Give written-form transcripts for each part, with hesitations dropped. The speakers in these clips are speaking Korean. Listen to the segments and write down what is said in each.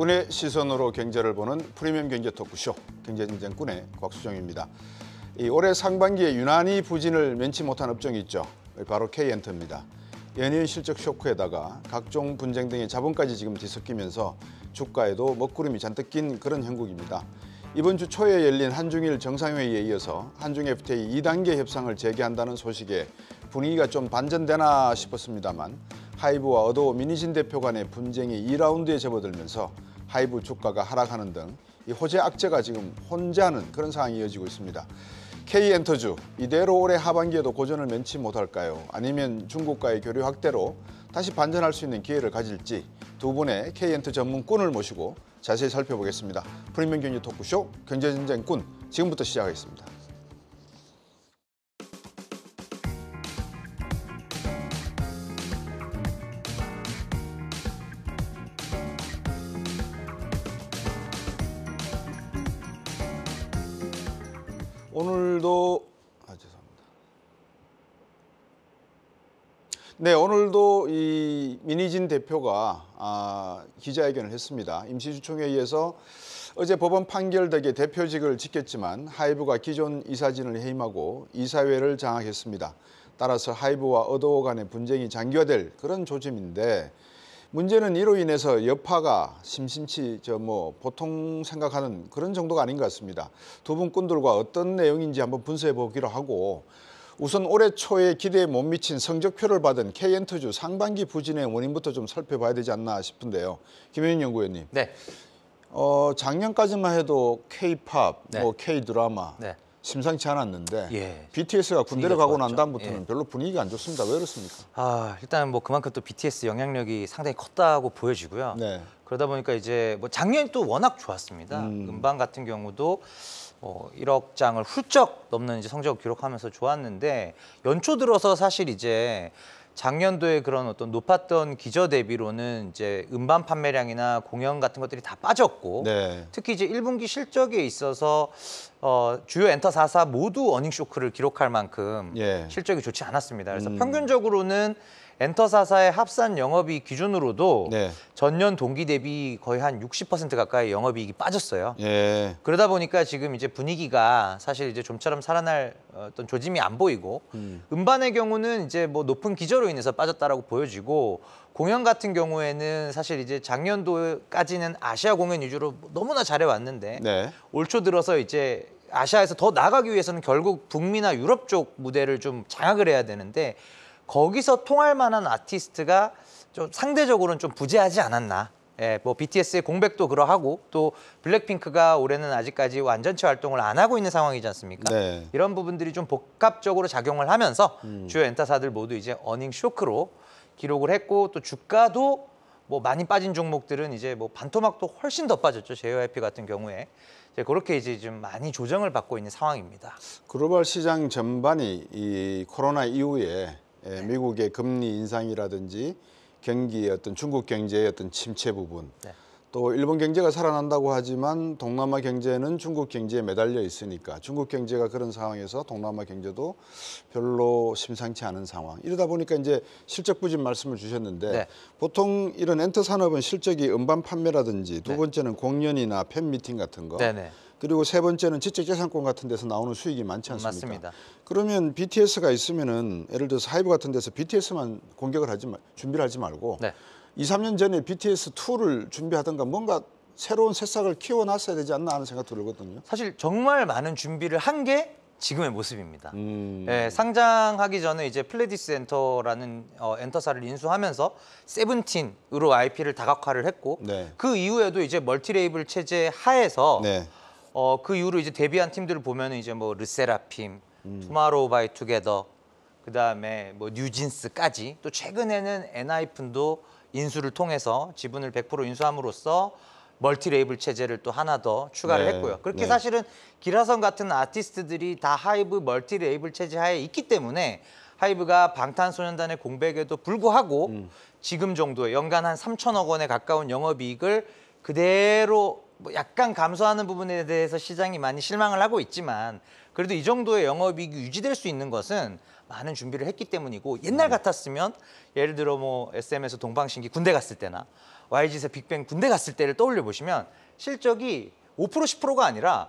꾼의 시선으로 경제를 보는 프리미엄 경제 토크쇼 경제진행 꾼의 곽수정입니다. 올해 상반기에 유난히 부진을 면치 못한 업종이 있죠. 바로 K엔터입니다. 연이은 실적 쇼크에다가 각종 분쟁 등의 자본까지 지금 뒤섞이면서 주가에도 먹구름이 잔뜩 낀 그런 형국입니다. 이번 주 초에 열린 한중일 정상회의에 이어서 한중 FTA 2단계 협상을 재개한다는 소식에 분위기가 좀 반전되나 싶었습니다만 하이브와 어도우 민희진 대표 간의 분쟁이 2라운드에 접어들면서 하이브 주가가 하락하는 등 이 호재 악재가 지금 혼재하는 그런 상황이 이어지고 있습니다. K엔터주, 이대로 올해 하반기에도 고전을 면치 못할까요? 아니면 중국과의 교류 확대로 다시 반전할 수 있는 기회를 가질지 두 분의 K엔터 전문꾼을 모시고 자세히 살펴보겠습니다. 프리미엄 경제 토크쇼 경제진행 꾼 지금부터 시작하겠습니다. 오늘도 이 민희진 대표가 기자회견을 했습니다. 임시주총회의에서 어제 법원 판결 덕에 대표직을 지켰지만 하이브가 기존 이사진을 해임하고 이사회를 장악했습니다. 따라서 하이브와 어도우 간의 분쟁이 장기화될 그런 조짐인데 문제는 이로 인해서 여파가 심심치 보통 생각하는 그런 정도가 아닌 것 같습니다. 두 분 꾼들과 어떤 내용인지 한번 분석해 보기로 하고 우선 올해 초에 기대에 못 미친 성적표를 받은 K엔터주 상반기 부진의 원인부터 좀 살펴봐야 되지 않나 싶은데요. 김현인 연구위원님. 네. 작년까지만 해도 K-팝, 네. K-드라마 네. 심상치 않았는데 예. BTS가 군대를 가고 난 좋았죠. 다음부터는 예. 별로 분위기가 안 좋습니다. 왜 그렇습니까? 일단 그만큼 또 BTS 영향력이 상당히 컸다고 보여지고요. 네. 그러다 보니까 이제 작년이 또 워낙 좋았습니다. 음반 같은 경우도 1억 장을 훌쩍 넘는 이제 성적을 기록하면서 좋았는데 연초 들어서 사실 이제 작년도에 그런 어떤 높았던 기저 대비로는 이제 음반 판매량이나 공연 같은 것들이 다 빠졌고 네. 특히 이제 1분기 실적에 있어서 주요 엔터 4사 모두 어닝 쇼크를 기록할 만큼 예. 실적이 좋지 않았습니다. 그래서 평균적으로는 엔터 4사의 합산 영업이익 기준으로도 네. 전년 동기 대비 거의 한 60% 가까이 영업이익이 빠졌어요. 예. 그러다 보니까 지금 이제 분위기가 사실 이제 좀처럼 살아날 어떤 조짐이 안 보이고 음반의 경우는 이제 높은 기저로 인해서 빠졌다라고 보여지고 공연 같은 경우에는 사실 이제 작년도까지는 아시아 공연 위주로 너무나 잘해왔는데 네. 올 초 들어서 이제 아시아에서 더 나가기 위해서는 결국 북미나 유럽 쪽 무대를 좀 장악을 해야 되는데 거기서 통할 만한 아티스트가 좀 상대적으로는 좀 부재하지 않았나. 예, BTS의 공백도 그러하고 또 블랙핑크가 올해는 아직까지 완전체 활동을 안 하고 있는 상황이지 않습니까? 네. 이런 부분들이 좀 복합적으로 작용을 하면서 주요 엔터사들 모두 이제 어닝 쇼크로 기록을 했고 또 주가도 많이 빠진 종목들은 이제 반토막도 훨씬 더 빠졌죠. JYP 같은 경우에. 그렇게 이제 좀 많이 조정을 받고 있는 상황입니다. 글로벌 시장 전반이 이 코로나 이후에 미국의 금리 인상이라든지 경기의 중국 경제의 침체 부분 네. 또 일본 경제가 살아난다고 하지만 동남아 경제는 중국 경제에 매달려 있으니까 중국 경제가 그런 상황에서 동남아 경제도 별로 심상치 않은 상황. 이러다 보니까 이제 실적 부진 말씀을 주셨는데 네. 보통 이런 엔터 산업은 실적이 음반 판매라든지 두 네. 번째는 공연이나 팬미팅 같은 거 네네. 그리고 세 번째는 지적재산권 같은 데서 나오는 수익이 많지 않습니까? 맞습니다. 그러면 BTS가 있으면은 예를 들어서 하이브 같은 데서 BTS만 준비를 하지 말고 네. 2, 3년 전에 BTS 2를 준비하던가 뭔가 새로운 새싹을 키워놨어야 되지 않나 하는 생각 들거든요. 사실 정말 많은 준비를 한 게 지금의 모습입니다. 예, 상장하기 전에 이제 플레디스 엔터라는 엔터사를 인수하면서 세븐틴으로 IP를 다각화를 했고 네. 그 이후에도 이제 멀티레이블 체제 하에서 네. 그 이후로 이제 데뷔한 팀들을 보면은 이제 르세라핌, 투마로우 바이 투게더, 그다음에 뉴진스까지 또 최근에는 엔하이픈도 인수를 통해서 지분을 100% 인수함으로써 멀티레이블 체제를 또 하나 더 추가를 네. 했고요. 그렇게 네. 사실은 기라성 같은 아티스트들이 다 하이브 멀티레이블 체제 하에 있기 때문에 하이브가 방탄소년단의 공백에도 불구하고 지금 정도의 연간 한 3천억 원에 가까운 영업이익을 그대로 약간 감소하는 부분에 대해서 시장이 많이 실망을 하고 있지만 그래도 이 정도의 영업이익이 유지될 수 있는 것은 많은 준비를 했기 때문이고 옛날 같았으면 예를 들어 뭐 SM에서 동방신기 군대 갔을 때나 YG에서 빅뱅 군대 갔을 때를 떠올려 보시면 실적이 5% 10%가 아니라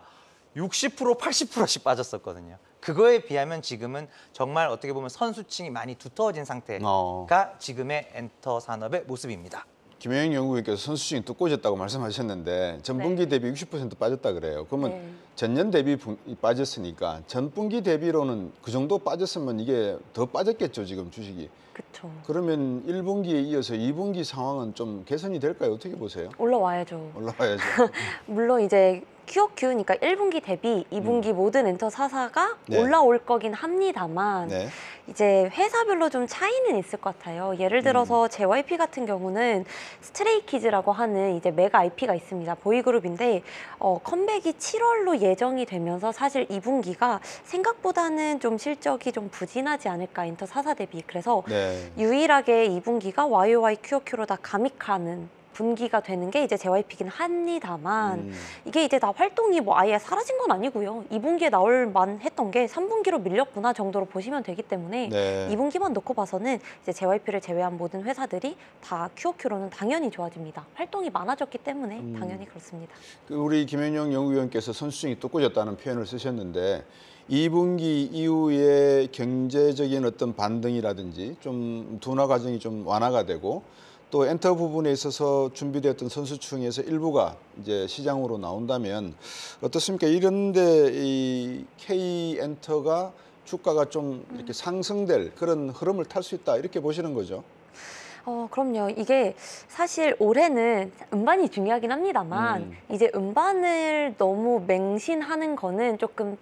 60% 80%씩 빠졌었거든요. 그거에 비하면 지금은 정말 어떻게 보면 선수층이 많이 두터워진 상태가 지금의 엔터 산업의 모습입니다. 김혜영 연구위원께서 선수층이 또 꼬졌다고 말씀하셨는데 전분기 대비 60% 빠졌다 그래요. 그러면 전년 대비 빠졌으니까 전분기 대비로는 그 정도 빠졌으면 이게 더 빠졌겠죠, 지금 주식이. 그렇죠. 그러면 1분기에 이어서 2분기 상황은 좀 개선이 될까요? 어떻게 보세요? 올라와야죠. 올라와야죠. 물론 이제 QOQ니까 1분기 대비 2분기 모든 엔터 4사가 올라올 거긴 합니다만 이제 회사별로 좀 차이는 있을 것 같아요. 예를 들어서 JYP 같은 경우는 스트레이키즈라고 하는 이제 메가 IP가 있습니다. 보이그룹인데 컴백이 7월로 예정이 되면서 사실 2분기가 생각보다는 좀 실적이 좀 부진하지 않을까 엔터 4사 대비. 그래서 유일하게 2분기가 YOY QOQ로 다 감익하는 분기가 되는 게 이제 JYP긴 합니다만 이게 이제 다 활동이 뭐 아예 사라진 건 아니고요. 2분기에 나올 만했던 게 3분기로 밀렸구나 정도로 보시면 되기 때문에 2분기만 놓고 봐서는 이제 JYP를 제외한 모든 회사들이 다 QOQ로는 당연히 좋아집니다. 활동이 많아졌기 때문에 당연히 그렇습니다. 우리 김현영 연구위원께서 선수층이 또 꼬졌다는 표현을 쓰셨는데 2분기 이후에 경제적인 어떤 반등이라든지 좀 둔화 과정이 좀 완화가 되고 또 엔터 부분에 있어서 준비되었던 선수층에서 일부가 이제 시장으로 나온다면 어떻습니까? 이런데 이 K 엔터가 주가가 좀 이렇게 상승될 그런 흐름을 탈 수 있다 이렇게 보시는 거죠? 그럼요. 이게 사실 올해는 음반이 중요하긴 합니다만 이제 음반을 너무 맹신하는 거는 조금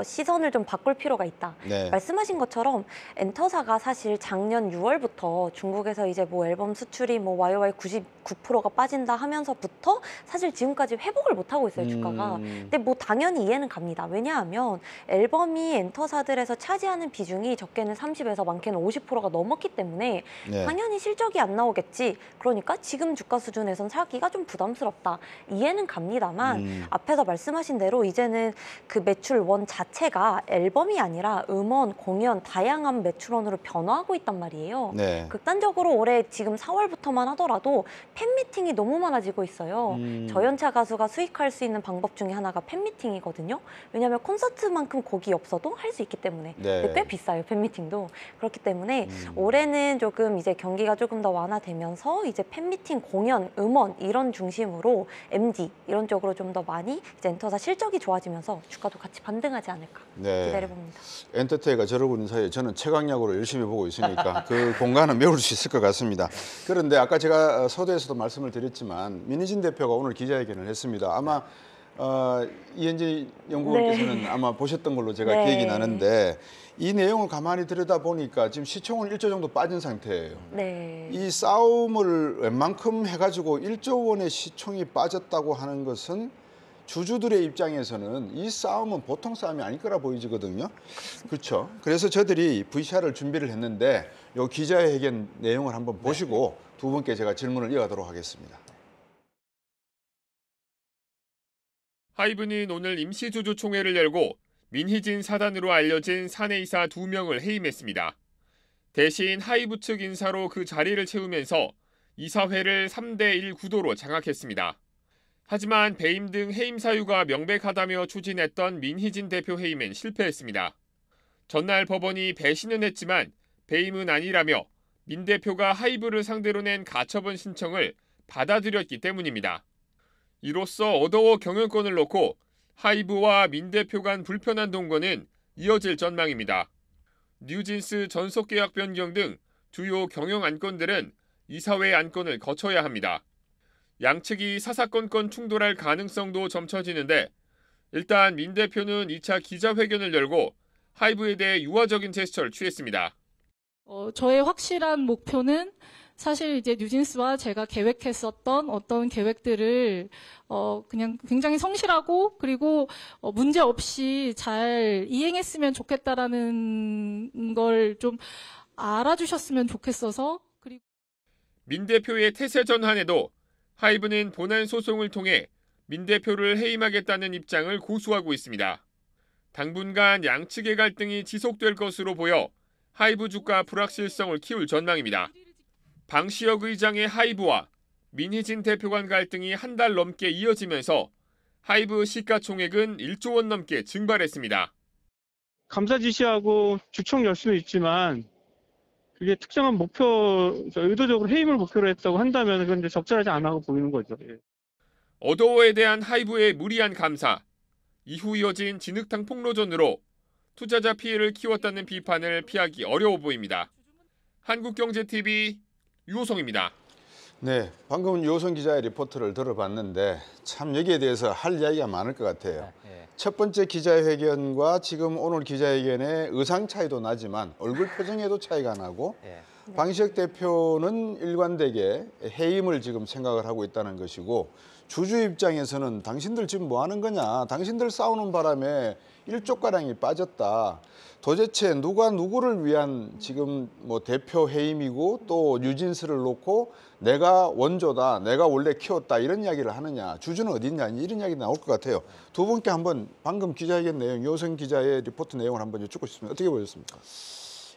시선을 좀 바꿀 필요가 있다. 말씀하신 것처럼 엔터사가 사실 작년 6월부터 중국에서 이제 뭐 앨범 수출이 뭐 YOY 99%가 빠진다 하면서부터 사실 지금까지 회복을 못 하고 있어요, 주가가. 근데 뭐 당연히 이해는 갑니다. 왜냐하면 앨범이 엔터사들에서 차지하는 비중이 적게는 30에서 많게는 50%가 넘었기 때문에 당연히 실적이 안 나오겠지. 그러니까 지금 주가 수준에선 사기가 좀 부담스럽다. 이해는 갑니다만 앞에서 말씀하신 대로 이제는 그 매출 원 자체가 앨범이 아니라 음원, 공연, 다양한 매출원으로 변화하고 있단 말이에요. 극단적으로 올해 지금 4월부터만 하더라도 팬미팅이 너무 많아지고 있어요. 저연차 가수가 수익할 수 있는 방법 중에 하나가 팬미팅이거든요. 왜냐하면 콘서트만큼 곡이 없어도 할 수 있기 때문에. 근데 꽤 비싸요, 팬미팅도. 그렇기 때문에 올해는 조금 이제 경기가 조금 더 완화되면서 이제 팬미팅, 공연, 음원 이런 중심으로 MD 이런 쪽으로 좀 더 많이 이제 엔터사 실적이 좋아지면서 주가도 같이 반등하지 않을까 기다려봅니다. 엔터테이가 저러고 있는 사이에 저는 최강약으로 열심히 보고 있으니까 그 공간은 메울 수 있을 것 같습니다. 그런데 아까 제가 서두에서도 말씀을 드렸지만 민희진 대표가 오늘 기자회견을 했습니다. 아마 이현진 연구원께서는 아마 보셨던 걸로 제가 기억이 나는데 이 내용을 가만히 들여다보니까 지금 시총은 1조 정도 빠진 상태예요. 이 싸움을 웬만큼 해가지고 1조 원의 시총이 빠졌다고 하는 것은 주주들의 입장에서는 이 싸움은 보통 싸움이 아닐 거라 보이거든요. 그렇죠. 그래서 저들이 VCR을 준비를 했는데 이 기자회견 내용을 한번 보시고 두 분께 제가 질문을 이어가도록 하겠습니다. 하이브는 오늘 임시주주총회를 열고 민희진 사단으로 알려진 사내이사 2명을 해임했습니다. 대신 하이브 측 인사로 그 자리를 채우면서 이사회를 3대1 구도로 장악했습니다. 하지만 배임 등 해임 사유가 명백하다며 추진했던 민희진 대표 해임은 실패했습니다. 전날 법원이 배신은 했지만 배임은 아니라며 민 대표가 하이브를 상대로 낸 가처분 신청을 받아들였기 때문입니다. 이로써 어더워 경영권을 놓고 하이브와 민 대표 간 불편한 동거는 이어질 전망입니다. 뉴진스 전속 계약 변경 등 주요 경영 안건들은 이사회 안건을 거쳐야 합니다. 양측이 사사건건 충돌할 가능성도 점쳐지는데 일단 민 대표는 2차 기자회견을 열고 하이브에 대해 유화적인 제스처를 취했습니다. 저의 확실한 목표는 사실 이제 뉴진스와 제가 계획했었던 어떤 계획들을 그냥 굉장히 성실하고 그리고 문제 없이 잘 이행했으면 좋겠다라는 걸 좀 알아주셨으면 좋겠어서 그리고 민 대표의 태세 전환에도 하이브는 본안 소송을 통해 민 대표를 해임하겠다는 입장을 고수하고 있습니다. 당분간 양측의 갈등이 지속될 것으로 보여 하이브 주가 불확실성을 키울 전망입니다. 방시혁 의장의 하이브와 민희진 대표 간 갈등이 한 달 넘게 이어지면서 하이브 시가총액은 1조 원 넘게 증발했습니다. 감사 지시하고 주총 열 수는 있지만 그게 특정한 목표, 의도적으로 해임을 목표로 했다고 한다면 그건 이제 적절하지 않다고 보이는 거죠. 예. 어도어에 대한 하이브의 무리한 감사, 이후 이어진 진흙탕 폭로전으로 투자자 피해를 키웠다는 비판을 피하기 어려워 보입니다. 한국경제TV 유호성입니다. 네, 방금 유호성 기자의 리포트를 들어봤는데 참 여기에 대해서 할 이야기가 많을 것 같아요. 첫 번째 기자회견과 지금 오늘 기자회견의 의상 차이도 나지만 얼굴 표정에도 차이가 나고 방시혁 대표는 일관되게 해임을 지금 생각을 하고 있다는 것이고 주주 입장에서는 당신들 지금 뭐 하는 거냐, 당신들 싸우는 바람에 1조가량이 빠졌다. 도대체 누가 누구를 위한 지금 뭐 대표 해임이고 또 뉴진스를 놓고 내가 원조다, 내가 원래 키웠다 이런 이야기를 하느냐, 주주는 어디 있냐 이런 이야기 나올 것 같아요. 두 분께 한번 방금 기자회견 내용, 유호성 기자의 리포트 내용을 한번 여쭙고 싶습니다. 어떻게 보셨습니까?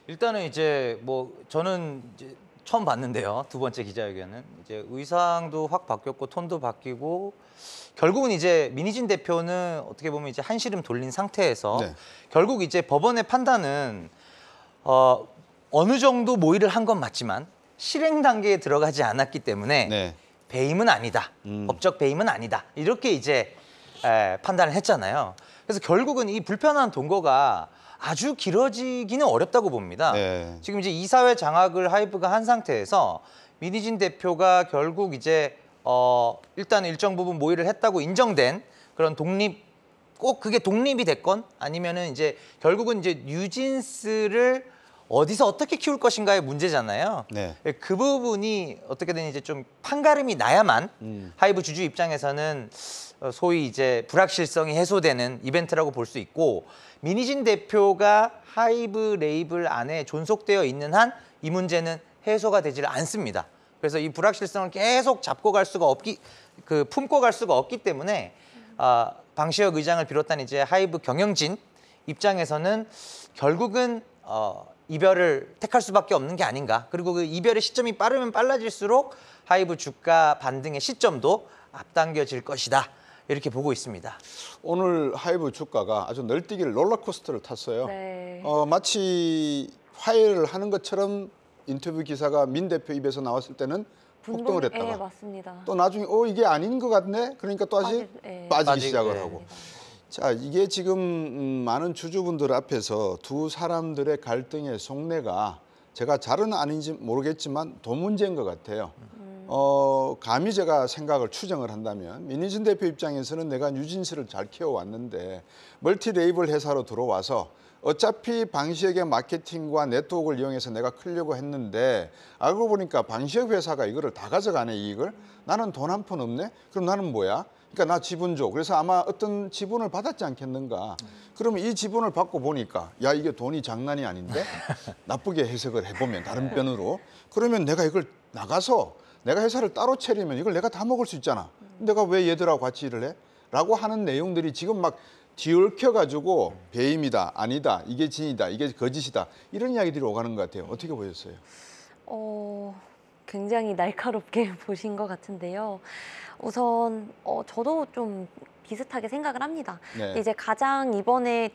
일단은 이제 뭐 저는 이제 처음 봤는데요. 두 번째 기자회견은 이제 의상도 확 바뀌었고 톤도 바뀌고 결국은 이제 민희진 대표는 어떻게 보면 이제 한시름 돌린 상태에서 결국 이제 법원의 판단은 어느 정도 모의를 한 건 맞지만 실행 단계에 들어가지 않았기 때문에 배임은 아니다. 법적 배임은 아니다. 이렇게 이제 판단을 했잖아요. 그래서 결국은 이 불편한 동거가 아주 길어지기는 어렵다고 봅니다. 지금 이제 이사회 장악을 하이브가 한 상태에서 민희진 대표가 결국 이제 일단 일정 부분 모의를 했다고 인정된 그런 꼭 그게 독립이 됐건 아니면은 이제 결국은 이제 뉴진스를 어디서 어떻게 키울 것인가의 문제잖아요. 그 부분이 어떻게든 이제 좀 판가름이 나야만 하이브 주주 입장에서는 소위 이제 불확실성이 해소되는 이벤트라고 볼 수 있고 민희진 대표가 하이브 레이블 안에 존속되어 있는 한 이 문제는 해소가 되질 않습니다. 그래서 이 불확실성을 계속 품고 갈 수가 없기 때문에 방시혁 의장을 비롯한 이제 하이브 경영진 입장에서는 결국은 이별을 택할 수밖에 없는 게 아닌가. 그리고 그 이별의 시점이 빠르면 빨라질수록 하이브 주가 반등의 시점도 앞당겨질 것이다. 이렇게 보고 있습니다. 오늘 하이브 주가가 아주 널뛰기를 롤러코스터를 탔어요. 마치 화해를 하는 것처럼 인터뷰 기사가 민 대표 입에서 나왔을 때는 폭등을 했다가 맞습니다. 또 나중에 이게 아닌 것 같네. 그러니까 또 다시 빠지기 시작을 하고. 자, 이게 지금 많은 주주분들 앞에서 두 사람들의 갈등의 속내가 제가 잘은 아닌지 모르겠지만 돈 문제인 것 같아요. 감히 제가 생각을 추정을 한다면 민희진 대표 입장에서는 내가 뉴진스를 잘 키워왔는데 멀티 레이블 회사로 들어와서 어차피 방시혁의 마케팅과 네트워크를 이용해서 내가 크려고 했는데 알고 보니까 방시혁 회사가 이거를 다 가져가네, 이익을. 나는 돈 한 푼 없네? 그럼 나는 뭐야? 그러니까 나 지분 줘. 그래서 아마 어떤 지분을 받았지 않겠는가. 그러면 이 지분을 받고 보니까 야, 이게 돈이 장난이 아닌데? 나쁘게 해석을 해보면 다른 편으로. 그러면 내가 이걸 나가서 내가 회사를 따로 차리면 이걸 내가 다 먹을 수 있잖아. 내가 왜 얘들하고 같이 일을 해? 라고 하는 내용들이 지금 막 뒤얽혀가지고 배임이다, 아니다, 이게 진이다, 이게 거짓이다 이런 이야기들이 오가는 것 같아요. 어떻게 보셨어요? 굉장히 날카롭게 보신 것 같은데요. 우선 저도 좀 비슷하게 생각을 합니다. 이제 이번에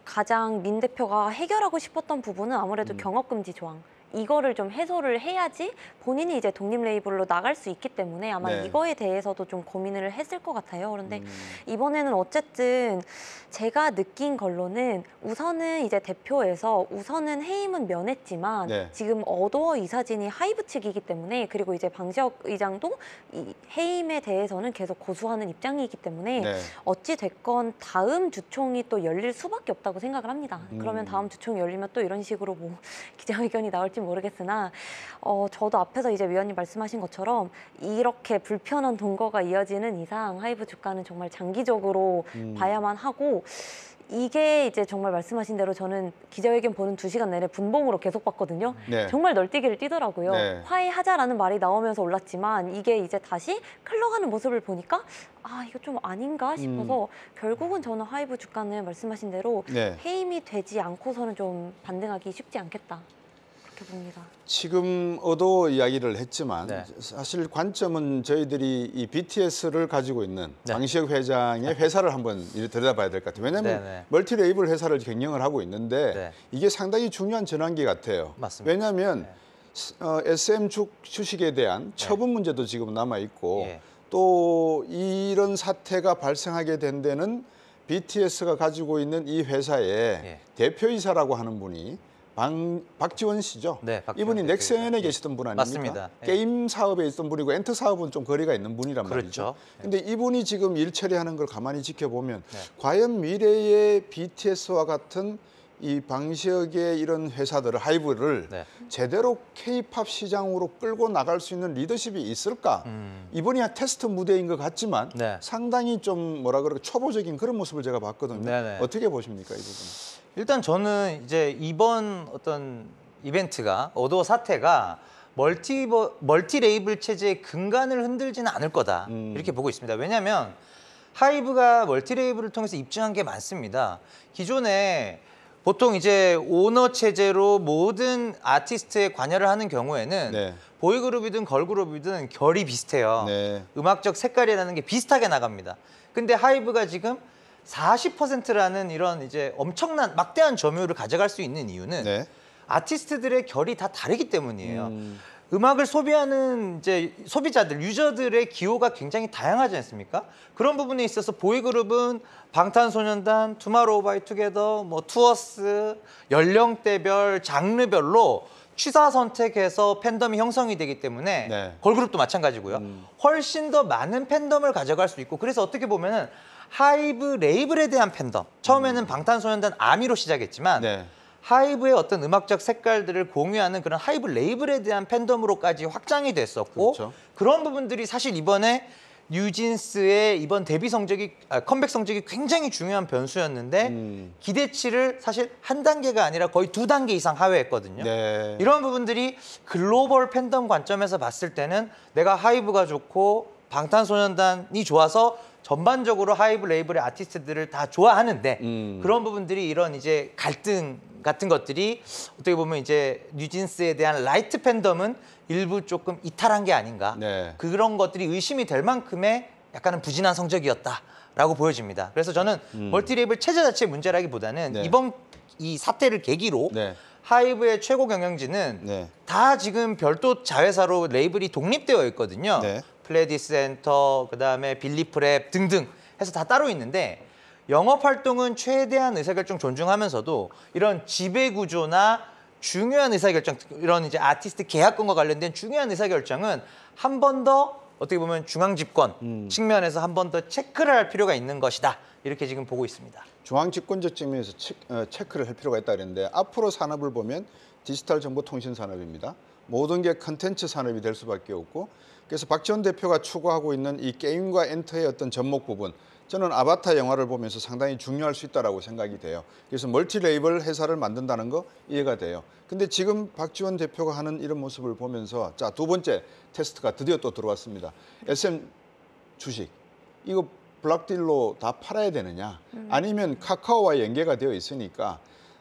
가장 민 대표가 해결하고 싶었던 부분은 아무래도 경업금지 조항. 이거를 좀 해소를 해야지 본인이 이제 독립 레이블로 나갈 수 있기 때문에 아마 이거에 대해서도 좀 고민을 했을 것 같아요. 그런데 이번에는 어쨌든 제가 느낀 걸로는 우선은 이제 대표에서 우선은 해임은 면했지만 지금 어도어 이사진이 하이브 측이기 때문에 그리고 이제 방시혁 의장도 이 해임에 대해서는 계속 고수하는 입장이기 때문에 어찌 됐건 다음 주총이 또 열릴 수밖에 없다고 생각을 합니다. 그러면 다음 주총이 열리면 또 이런 식으로 뭐 기자회견이 나올지 모르겠으나 저도 앞에서 이제 위원님 말씀하신 것처럼 이렇게 불편한 동거가 이어지는 이상 하이브 주가는 정말 장기적으로 봐야만 하고 이게 이제 정말 말씀하신 대로 저는 기자회견 보는 2시간 내내 분봉으로 계속 봤거든요. 네. 정말 널뛰기를 뛰더라고요. 네. 화해하자라는 말이 나오면서 올랐지만 이게 이제 다시 흘러가는 모습을 보니까 아 이거 좀 아닌가 싶어서 결국은 저는 하이브 주가는 말씀하신 대로 네. 해임이 되지 않고서는 좀 반등하기 쉽지 않겠다. 그렇게 봅니다. 지금 어도 이야기를 했지만 네. 사실 관점은 저희들이 이 BTS를 가지고 있는 네. 방시혁 회장의 회사를 한번 들여다봐야 될 것 같아요. 왜냐하면 네, 네. 멀티레이블 회사를 경영을 하고 있는데 네. 이게 상당히 중요한 전환기 같아요. 맞습니다. 왜냐하면 SM 주식에 대한 처분 문제도 지금 남아 있고 예. 또 이런 사태가 발생하게 된 데는 BTS가 가지고 있는 이 회사의 예. 대표이사라고 하는 분이 박지원 씨죠. 네, 박지원 이분이 대표이사. 넥센에 예. 계시던 분 아닙니까? 맞습니다. 예. 게임 사업에 있던 분이고 엔터 사업은 좀 거리가 있는 분이란 그렇죠. 말이죠. 근데 이분이 지금 일 처리하는 걸 가만히 지켜보면 네. 과연 미래의 BTS와 같은 이 방시혁의 이런 회사들을 하이브를 네. 제대로 K-팝 시장으로 끌고 나갈 수 있는 리더십이 있을까? 이번이 테스트 무대인 것 같지만 네. 상당히 좀 뭐라 그럴까 초보적인 그런 모습을 제가 봤거든요. 네네. 어떻게 보십니까 이 부분? 일단 저는 이제 이번 어떤 이벤트가 어도 사태가 멀티 레이블 체제의 근간을 흔들지는 않을 거다 이렇게 보고 있습니다. 왜냐하면 하이브가 멀티 레이블을 통해서 입증한 게 많습니다. 기존에 보통 이제 오너 체제로 모든 아티스트에 관여를 하는 경우에는 네. 보이그룹이든 걸그룹이든 결이 비슷해요. 네. 음악적 색깔이라는 게 비슷하게 나갑니다. 근데 하이브가 지금 40%라는 이런 이제 엄청난 막대한 점유율을 가져갈 수 있는 이유는 네. 아티스트들의 결이 다 다르기 때문이에요. 음악을 소비하는 이제 소비자들, 유저들의 기호가 굉장히 다양하지 않습니까? 그런 부분에 있어서 보이그룹은 방탄소년단, 투마로우바이투게더, 뭐 투어스, 연령대별, 장르별로 취사 선택해서 팬덤이 형성이 되기 때문에 네. 걸그룹도 마찬가지고요. 훨씬 더 많은 팬덤을 가져갈 수 있고 그래서 어떻게 보면은 하이브 레이블에 대한 팬덤, 처음에는 방탄소년단 아미로 시작했지만 네. 하이브의 어떤 음악적 색깔들을 공유하는 그런 하이브 레이블에 대한 팬덤으로까지 확장이 됐었고 그렇죠. 그런 부분들이 사실 이번에 뉴진스의 이번 데뷔 성적이 컴백 성적이 굉장히 중요한 변수였는데 기대치를 사실 한 단계가 아니라 거의 2단계 이상 하회했거든요. 네. 이런 부분들이 글로벌 팬덤 관점에서 봤을 때는 내가 하이브가 좋고 방탄소년단이 좋아서 전반적으로 하이브 레이블의 아티스트들을 다 좋아하는데 그런 부분들이 이런 이제 갈등 같은 것들이 어떻게 보면 이제 뉴진스에 대한 라이트 팬덤은 일부 조금 이탈한 게 아닌가. 네. 그런 것들이 의심이 될 만큼의 약간은 부진한 성적이었다라고 보여집니다. 그래서 저는 멀티 레이블 체제 자체의 문제라기보다는 네. 이번 이 사태를 계기로 네. 하이브의 최고 경영진은 네. 다 지금 별도 자회사로 레이블이 독립되어 있거든요. 네. 플레디스 엔터, 그다음에 빌리프랩 등등 해서 다 따로 있는데 영업 활동은 최대한 의사결정 존중하면서도 이런 지배 구조나 중요한 의사결정, 이런 이제 아티스트 계약권과 관련된 중요한 의사결정은 한 번 더 어떻게 보면 중앙 집권 측면에서 한 번 더 체크를 할 필요가 있는 것이다. 이렇게 지금 보고 있습니다. 중앙 집권적 측면에서 체크를 할 필요가 있다 그랬는데 앞으로 산업을 보면 디지털 정보통신 산업입니다. 모든 게 컨텐츠 산업이 될 수밖에 없고 그래서 박지원 대표가 추구하고 있는 이 게임과 엔터의 어떤 접목 부분 저는 아바타 영화를 보면서 상당히 중요할 수 있다고 생각이 돼요. 그래서 멀티 레이블 회사를 만든다는 거 이해가 돼요. 근데 지금 박지원 대표가 하는 이런 모습을 보면서 자, 2번째 테스트가 드디어 또 들어왔습니다. SM 주식 이거 블락딜로 다 팔아야 되느냐 아니면 카카오와 연계가 되어 있으니까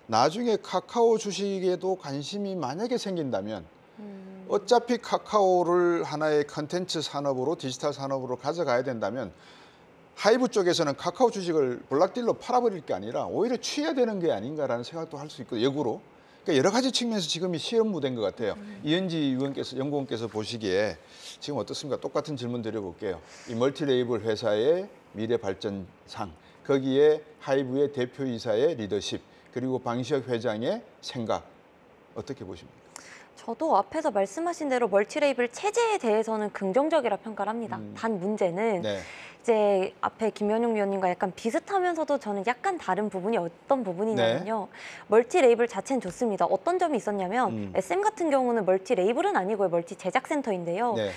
나중에 카카오 주식에도 관심이 만약에 생긴다면 어차피 카카오를 하나의 컨텐츠 산업으로 디지털 산업으로 가져가야 된다면 하이브 쪽에서는 카카오 주식을 블락딜로 팔아버릴 게 아니라 오히려 취해야 되는 게 아닌가라는 생각도 할 수 있고 역으로 그러니까 여러 가지 측면에서 지금 이 시험 무대인 것 같아요. 이현지 연구원께서 보시기에 지금 어떻습니까? 똑같은 질문 드려볼게요. 이 멀티 레이블 회사의 미래 발전상 거기에 하이브의 대표이사의 리더십 그리고 방시혁 회장의 생각 어떻게 보십니까? 저도 앞에서 말씀하신 대로 멀티레이블 체제에 대해서는 긍정적이라 평가를 합니다. 단 문제는 네. 이제 앞에 김현용 위원님과 약간 비슷하면서도 저는 약간 다른 부분이 어떤 부분이냐면요. 멀티 레이블 자체는 좋습니다. 어떤 점이 있었냐면 SM 같은 경우는 멀티 레이블은 아니고요. 멀티 제작센터인데요. 네.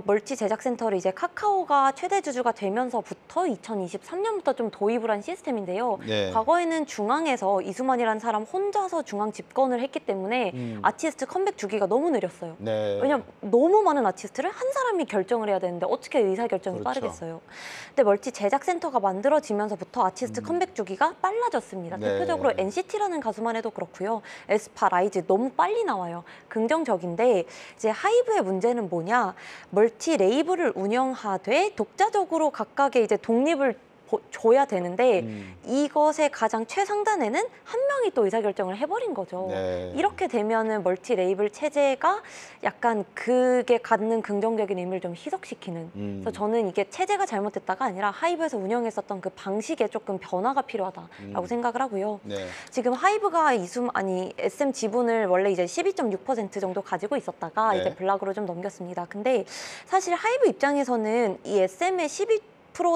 멀티 제작센터를 이제 카카오가 최대 주주가 되면서부터 2023년부터 좀 도입을 한 시스템인데요. 네. 과거에는 중앙에서 이수만이라는 사람 혼자서 중앙 집권을 했기 때문에 아티스트 컴백 주기가 너무 느렸어요. 네. 왜냐면 너무 많은 아티스트를 한 사람이 결정을 해야 되는데 어떻게 의사결정이 그렇죠. 빠르겠어요. 근데 멀티 제작센터가 만들어지면서부터 아티스트 컴백 주기가 빨라졌습니다. 네. 대표적으로 NCT라는 가수만 해도 그렇고요. 에스파, 라이즈 너무 빨리 나와요. 긍정적인데 이제 하이브의 문제는 뭐냐. 멀티 레이블을 운영하되 독자적으로 각각의 이제 독립을 줘야 되는데 이것의 가장 최상단에는 한 명이 또 의사결정을 해버린 거죠. 네. 이렇게 되면은 멀티 레이블 체제가 약간 그게 갖는 긍정적인 의미를 좀 희석시키는. 그래서 저는 이게 체제가 잘못됐다가 아니라 하이브에서 운영했었던 그 방식에 조금 변화가 필요하다라고 생각을 하고요. 네. 지금 하이브가 SM 지분을 원래 이제 12.6% 정도 가지고 있었다가 네. 이제 블락으로 좀 넘겼습니다. 근데 사실 하이브 입장에서는 이 SM의 12%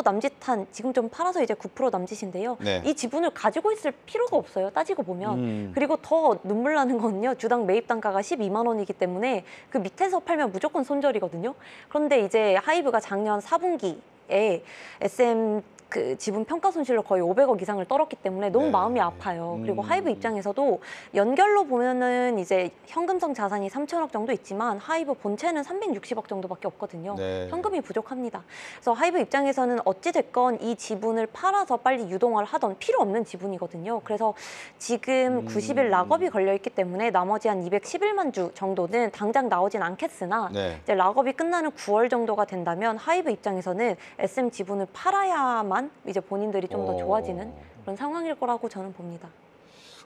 남짓한 지금 좀 팔아서 이제 9% 남짓인데요. 네. 이 지분을 가지고 있을 필요가 없어요. 따지고 보면. 그리고 더 눈물 나는 건요. 주당 매입 단가가 12만 원이기 때문에 그 밑에서 팔면 무조건 손절이거든요. 그런데 이제 하이브가 작년 4분기에 SM 그 지분 평가 손실로 거의 500억 이상을 떨었기 때문에 너무 네. 마음이 아파요. 그리고 하이브 입장에서도 연결로 보면은 이제 현금성 자산이 3천억 정도 있지만 하이브 본체는 360억 정도밖에 없거든요. 네. 현금이 부족합니다. 그래서 하이브 입장에서는 어찌 됐건 이 지분을 팔아서 빨리 유동화를 하던 필요 없는 지분이거든요. 그래서 지금 90일 락업이 걸려 있기 때문에 나머지 한 211만 주 정도는 당장 나오진 않겠으나 네. 이제 락업이 끝나는 9월 정도가 된다면 하이브 입장에서는 SM 지분을 팔아야만 이제 본인들이 좀 더 좋아지는 그런 상황일 거라고 저는 봅니다.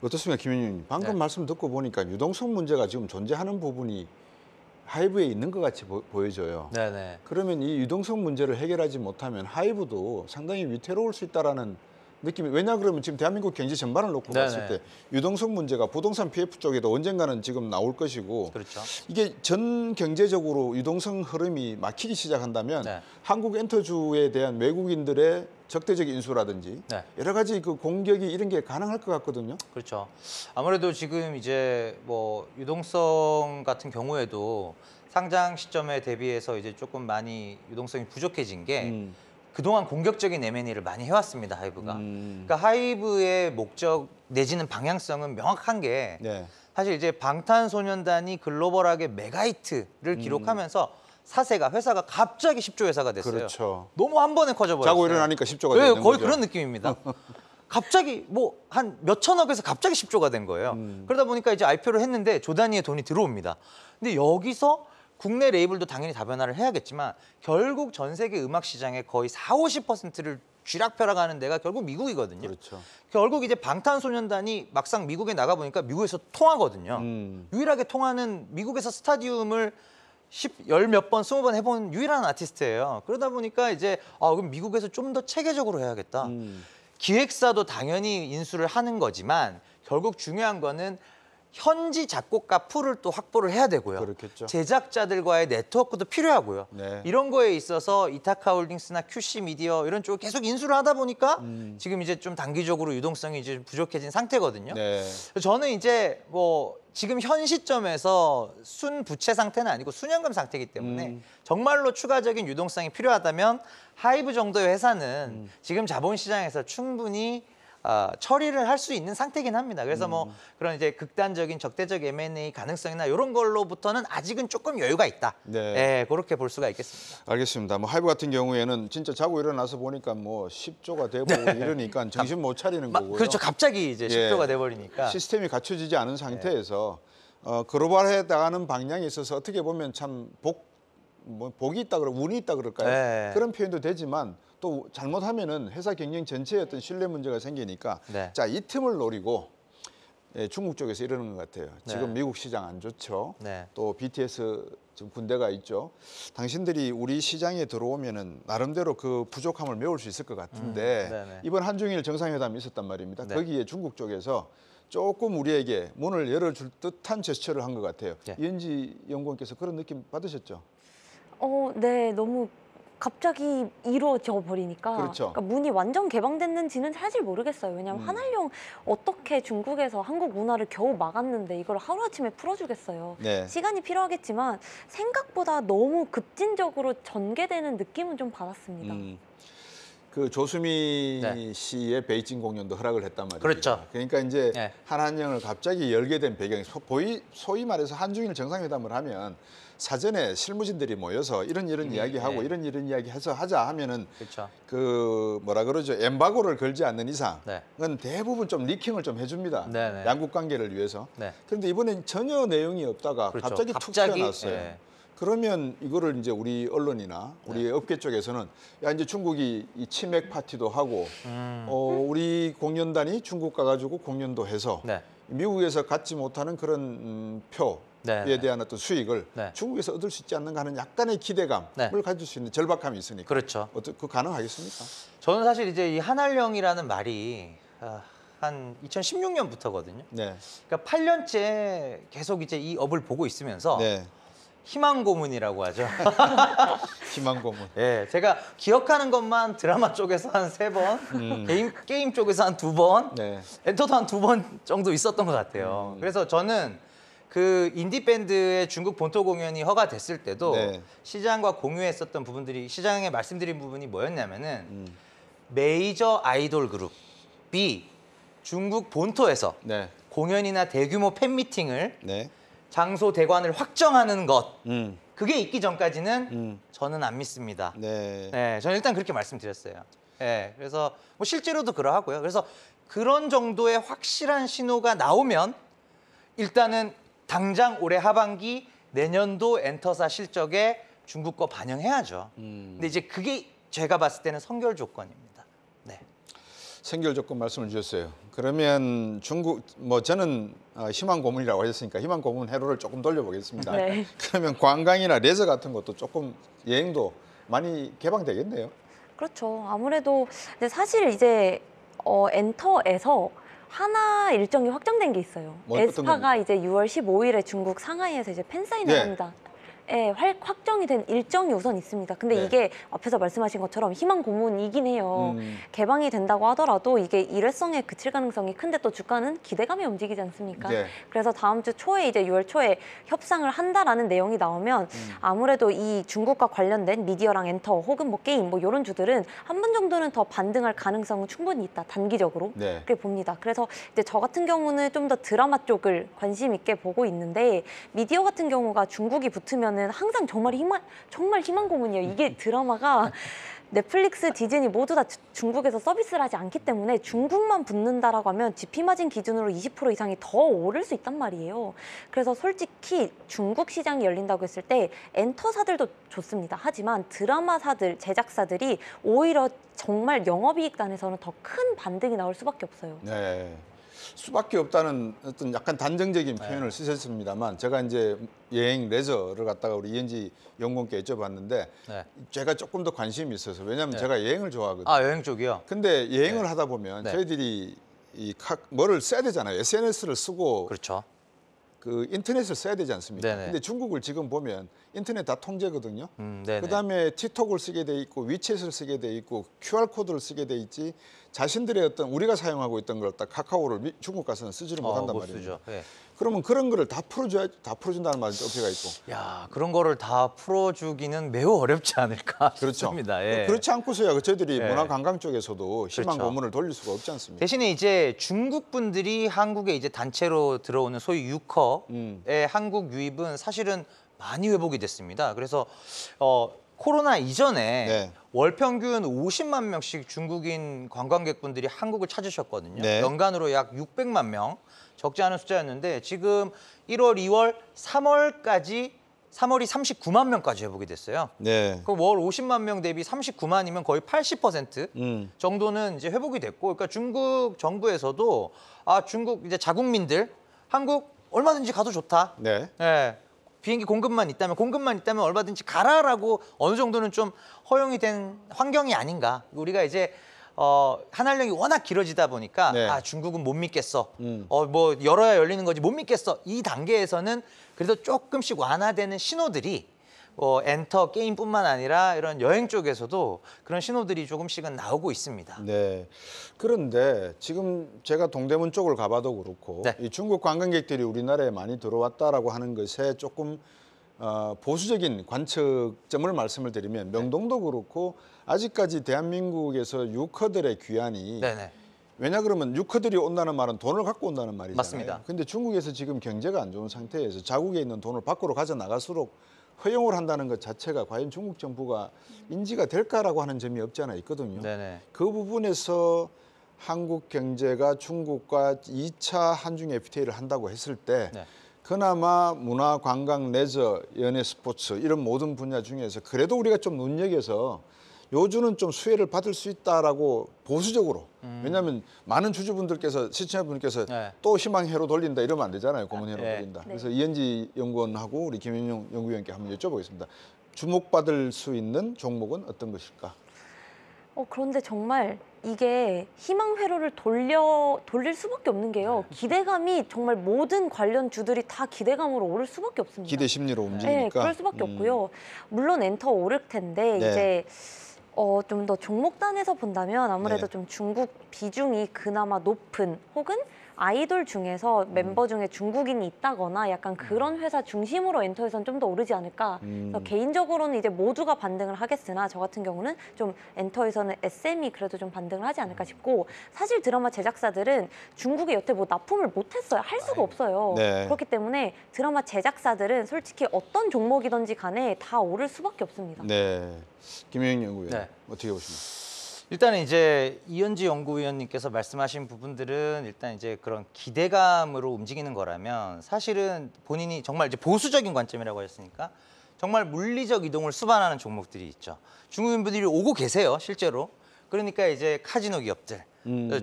어떻습니까, 김현님? 방금 말씀 듣고 보니까 유동성 문제가 지금 존재하는 부분이 하이브에 있는 것 같이 보여져요. 네네. 그러면 이 유동성 문제를 해결하지 못하면 하이브도 상당히 위태로울 수 있다라는 느낌이. 왜냐 그러면 지금 대한민국 경제 전반을 놓고 네네. 봤을 때 유동성 문제가 부동산 PF 쪽에도 언젠가는 지금 나올 것이고 그렇죠. 이게 전 경제적으로 유동성 흐름이 막히기 시작한다면 네. 한국 엔터주에 대한 외국인들의 적대적 인수라든지 네. 여러 가지 그 공격이 이런 게 가능할 것 같거든요. 그렇죠. 아무래도 지금 이제 뭐 유동성 같은 경우에도 상장 시점에 대비해서 이제 조금 많이 유동성이 부족해진 게 그동안 공격적인 M&A를 많이 해왔습니다, 하이브가. 그러니까 하이브의 목적 내지는 방향성은 명확한 게 네. 사실 이제 방탄소년단이 글로벌하게 메가히트를 기록하면서 사세가 회사가 갑자기 10조 회사가 됐어요. 그렇죠. 너무 한 번에 커져버렸어요. 자고 일어나니까 10조가 네, 되는 거의 거죠. 그런 느낌입니다. 갑자기 뭐 한 몇천억에서 갑자기 10조가 된 거예요. 그러다 보니까 이제 IPO를 했는데 조 단위의 돈이 들어옵니다. 근데 여기서 국내 레이블도 당연히 다변화를 해야겠지만 결국 전 세계 음악 시장의 거의 40~50%를 쥐락펴락하는 데가 결국 미국이거든요. 그렇죠. 결국 이제 방탄소년단이 막상 미국에 나가 보니까 미국에서 통하거든요. 유일하게 통하는 미국에서 스타디움을 10몇 번, 20번 해본 유일한 아티스트예요. 그러다 보니까 이제 그럼 미국에서 좀 더 체계적으로 해야겠다. 기획사도 당연히 인수를 하는 거지만 결국 중요한 거는 현지 작곡가 풀을 또 확보를 해야 되고요. 그렇겠죠. 제작자들과의 네트워크도 필요하고요. 네. 이런 거에 있어서 이타카홀딩스나 QC 미디어 이런 쪽을 계속 인수를 하다 보니까 지금 이제 좀 단기적으로 유동성이 이제 부족해진 상태거든요. 네. 저는 이제 뭐 지금 현 시점에서 순부채 상태는 아니고 순연금 상태이기 때문에 정말로 추가적인 유동성이 필요하다면 하이브 정도의 회사는 지금 자본시장에서 충분히 처리를 할 수 있는 상태긴 합니다. 그래서 뭐 그런 이제 극단적인 적대적 M&A 가능성이나 이런 걸로부터는 아직은 조금 여유가 있다. 네. 네, 그렇게 볼 수가 있겠습니다. 알겠습니다. 뭐 하이브 같은 경우에는 진짜 자고 일어나서 보니까 뭐 10조가 되고 이러니까 정신 못 차리는 거고요. 그렇죠. 갑자기 이제 10조가 돼버리니까. 시스템이 갖춰지지 않은 상태에서 글로벌해 나가는 방향에 있어서 어떻게 보면 참 복이 있다 그러 운이 있다 그럴까요? 네. 그런 표현도 되지만 또 잘못하면은 회사 경영 전체에 어떤 신뢰 문제가 생기니까 네. 자, 이 틈을 노리고 중국 쪽에서 이러는 것 같아요. 지금 네. 미국 시장 안 좋죠. 네. 또 BTS 지금 군대가 있죠. 당신들이 우리 시장에 들어오면은 나름대로 그 부족함을 메울 수 있을 것 같은데 네네. 이번 한중일 정상회담이 있었단 말입니다. 네. 거기에 중국 쪽에서 조금 우리에게 문을 열어줄 듯한 제스처를 한 것 같아요. 네. 이은지 연구원께서 그런 느낌 받으셨죠? 네, 너무 갑자기 이루어져 버리니까 그렇죠. 그러니까 문이 완전 개방됐는지는 사실 모르겠어요. 왜냐하면 한알령 어떻게 중국에서 한국 문화를 겨우 막았는데 이걸 하루아침에 풀어주겠어요. 네. 시간이 필요하겠지만 생각보다 너무 급진적으로 전개되는 느낌은 좀 받았습니다. 그 조수미 네. 씨의 베이징 공연도 허락을 했단 말이죠. 그렇죠. 그러니까 이제 네. 한한령을 갑자기 열게 된 배경이 소위 말해서 한중일 정상회담을 하면 사전에 실무진들이 모여서 이런 이야기하고 네. 이런 이야기 해서 하자 하면은 그렇죠. 그 뭐라 그러죠, 엠바고를 걸지 않는 이상은 네. 대부분 좀 리킹을 좀 해줍니다. 네, 네. 양국 관계를 위해서. 네. 그런데 이번엔 전혀 내용이 없다가 그렇죠. 갑자기 툭 튀어나왔어요. 예. 그러면 이거를 이제 우리 언론이나 우리 네. 업계 쪽에서는 야 이제 중국이 이 치맥 파티도 하고 우리 공연단이 중국 가가지고 공연도 해서 네. 미국에서 갖지 못하는 그런 표에 네. 대한 어떤 수익을 네. 중국에서 얻을 수 있지 않는가 하는 약간의 기대감을 네. 가질 수 있는 절박함이 있으니까. 그렇죠. 그 가능하겠습니까? 저는 사실 이제 이 한알령이라는 말이 한 2016년부터거든요. 네. 그러니까 8년째 계속 이제 이 업을 보고 있으면서 네. 희망 고문이라고 하죠. 희망 고문. 예, 제가 기억하는 것만 드라마 쪽에서 한 3번, 게임 쪽에서 한 2번, 네. 엔터도 한 2번 정도 있었던 것 같아요. 그래서 저는 그 인디 밴드의 중국 본토 공연이 허가됐을 때도 네. 시장과 공유했었던 부분들이, 시장에 말씀드린 부분이 뭐였냐면은 메이저 아이돌 그룹이 중국 본토에서 네. 공연이나 대규모 팬미팅을 네. 장소 대관을 확정하는 것, 음. 그게 있기 전까지는 저는 안 믿습니다. 네. 네, 저는 일단 그렇게 말씀드렸어요. 네, 그래서 뭐 실제로도 그러하고요. 그래서 그런 정도의 확실한 신호가 나오면 일단은 당장 올해 하반기 내년도 엔터사 실적에 중국 거 반영해야죠. 근데 이제 그게 제가 봤을 때는 선결 조건입니다. 네. 선결 조건 말씀을 주셨어요. 그러면 중국 저는 희망 고문이라고 하셨으니까 희망 고문 회로를 조금 돌려보겠습니다. 네. 그러면 관광이나 레저 같은 것도 조금 여행도 많이 개방되겠네요. 그렇죠. 아무래도 근데 사실 이제 엔터에서 하나 일정이 확정된 게 있어요. 뭐 어떤 에스파가 이제 6월 15일에 중국 상하이에서 이제 팬사인을 네. 합니다. 예, 확정이 된 일정이 우선 있습니다. 근데 네. 이게 앞에서 말씀하신 것처럼 희망 고문이긴 해요. 개방이 된다고 하더라도 이게 일회성에 그칠 가능성이 큰데 또 주가는 기대감에 움직이지 않습니까? 네. 그래서 다음 주 초에 이제 6월 초에 협상을 한다라는 내용이 나오면 아무래도 이 중국과 관련된 미디어랑 엔터 혹은 뭐 게임 뭐 이런 주들은 한 번 정도는 더 반등할 가능성은 충분히 있다. 단기적으로 네. 그렇게 봅니다. 그래서 이제 저 같은 경우는 좀 더 드라마 쪽을 관심 있게 보고 있는데 미디어 같은 경우가 중국이 붙으면 항상 정말 희망 고문이에요. 이게 드라마가 넷플릭스, 디즈니 모두 다 중국에서 서비스를 하지 않기 때문에 중국만 붙는다라고 하면 GP 마진 기준으로 20% 이상이 더 오를 수 있단 말이에요. 그래서 솔직히 중국 시장이 열린다고 했을 때 엔터사들도 좋습니다. 하지만 드라마사들, 제작사들이 오히려 정말 영업이익 단에서는 더 큰 반등이 나올 수밖에 없어요. 네. 수밖에 없다는 어떤 약간 단정적인 표현을 쓰셨습니다만 제가 이제 여행 레저를 갖다가 우리 이현지 연구원께 여쭤봤는데 네. 제가 조금 더 관심이 있어서 왜냐하면 네. 제가 여행을 좋아하거든요. 아, 여행 쪽이요? 근데 여행을 네. 하다 보면 네. 저희들이 뭐를 써야 되잖아요. SNS를 쓰고 그렇죠. 그 인터넷을 써야 되지 않습니까? 네네. 근데 중국을 지금 보면 인터넷 다 통제거든요. 네네. 그다음에 틱톡을 쓰게 돼 있고 위챗을 쓰게 돼 있고 QR 코드를 쓰게 돼 있지 자신들의 어떤 우리가 사용하고 있던 걸 딱 카카오를 중국 가서는 쓰지를 못한단 못 말이에요. 쓰죠. 네. 그러면 그런 거를 다 풀어준다는 말이 어폐가 있고. 야, 그런 거를 다 풀어주기는 매우 어렵지 않을까 그렇죠. 싶습니다. 예. 그렇지 않고서야 저희들이 예. 문화관광 쪽에서도 희망 그렇죠. 고문을 돌릴 수가 없지 않습니까? 대신에 이제 중국 분들이 한국에 이제 단체로 들어오는 소위 유커의 한국 유입은 사실은 많이 회복이 됐습니다. 그래서 코로나 이전에 네. 월 평균 50만 명씩 중국인 관광객분들이 한국을 찾으셨거든요. 네. 연간으로 약 600만 명, 적지 않은 숫자였는데 지금 1월, 2월, 3월이 39만 명까지 회복이 됐어요. 네. 그럼 월 50만 명 대비 39만이면 거의 80% 정도는 이제 회복이 됐고, 그러니까 중국 정부에서도 중국 이제 자국민들 한국 얼마든지 가도 좋다. 네. 예. 비행기 공급만 있다면 얼마든지 가라라고 어느 정도는 좀 허용이 된 환경이 아닌가. 우리가 이제 한알령이 워낙 길어지다 보니까 네. 중국은 못 믿겠어. 뭐 열어야 열리는 거지 못 믿겠어. 이 단계에서는 그래도 조금씩 완화되는 신호들이 엔터 게임뿐만 아니라 이런 여행 쪽에서도 그런 신호들이 조금씩은 나오고 있습니다. 네. 그런데 지금 제가 동대문 쪽을 가봐도 그렇고 네. 이 중국 관광객들이 우리나라에 많이 들어왔다라고 하는 것에 조금 보수적인 관측점을 말씀을 드리면 명동도 그렇고 아직까지 대한민국에서 유커들의 귀환이 네네. 왜냐 그러면 유커들이 온다는 말은 돈을 갖고 온다는 말이잖아요. 맞습니다. 근데 중국에서 지금 경제가 안 좋은 상태에서 자국에 있는 돈을 밖으로 가져 나갈수록 허용을 한다는 것 자체가 과연 중국 정부가 인지가 될까라고 하는 점이 없지 않아 있거든요. 네네. 그 부분에서 한국 경제가 중국과 2차 한중 FTA를 한다고 했을 때 네. 그나마 문화, 관광, 레저, 연예, 스포츠 이런 모든 분야 중에서 그래도 우리가 좀 눈여겨서 요주는 좀 수혜를 받을 수 있다라고 보수적으로 왜냐하면 많은 주주분들께서 시청자분들께서 네. 또 희망회로 돌린다 이러면 안 되잖아요. 고문회로 네. 돌린다. 네. 그래서 이현지 연구원하고 우리 김현용 연구위원께 한번 여쭤보겠습니다. 주목받을 수 있는 종목은 어떤 것일까? 그런데 정말 이게 희망 회로를 돌릴 수밖에 없는 게요. 기대감이 정말 모든 관련 주들이 다 기대감으로 오를 수밖에 없습니다. 기대 심리로 네, 움직이니까. 그럴 수밖에 없고요. 물론 엔터 오를 텐데 네. 이제 좀 더 종목단에서 본다면 아무래도 네. 좀 중국 비중이 그나마 높은 혹은 아이돌 중에서 멤버 중에 중국인이 있다거나 약간 그런 회사 중심으로 엔터에선 좀 더 오르지 않을까. 그래서 개인적으로는 이제 모두가 반등을 하겠으나 저 같은 경우는 좀 엔터에서는 SM이 그래도 좀 반등을 하지 않을까 싶고 사실 드라마 제작사들은 중국에 여태 뭐 납품을 못했어요. 할 수가 없어요. 네. 그렇기 때문에 드라마 제작사들은 솔직히 어떤 종목이든지 간에 다 오를 수밖에 없습니다. 네. 김현용 연구위원 네. 어떻게 보십니까? 일단은 이제 이현지 연구위원님께서 말씀하신 부분들은 일단 이제 그런 기대감으로 움직이는 거라면 사실은 본인이 정말 이제 보수적인 관점이라고 했으니까 정말 물리적 이동을 수반하는 종목들이 있죠. 중국인분들이 오고 계세요, 실제로. 그러니까 이제 카지노 기업들,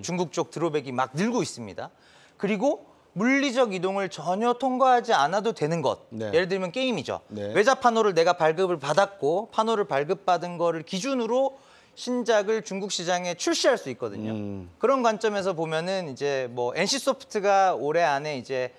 중국 쪽 드로백이 막 늘고 있습니다. 그리고 물리적 이동을 전혀 통과하지 않아도 되는 것. 네. 예를 들면 게임이죠. 네. 외자 판호를 내가 발급을 받았고 판호를 발급받은 거를 기준으로 신작을 중국 시장에 출시할 수 있거든요. 그런 관점에서 보면은 이제 뭐 NC소프트가 올해 안에 이제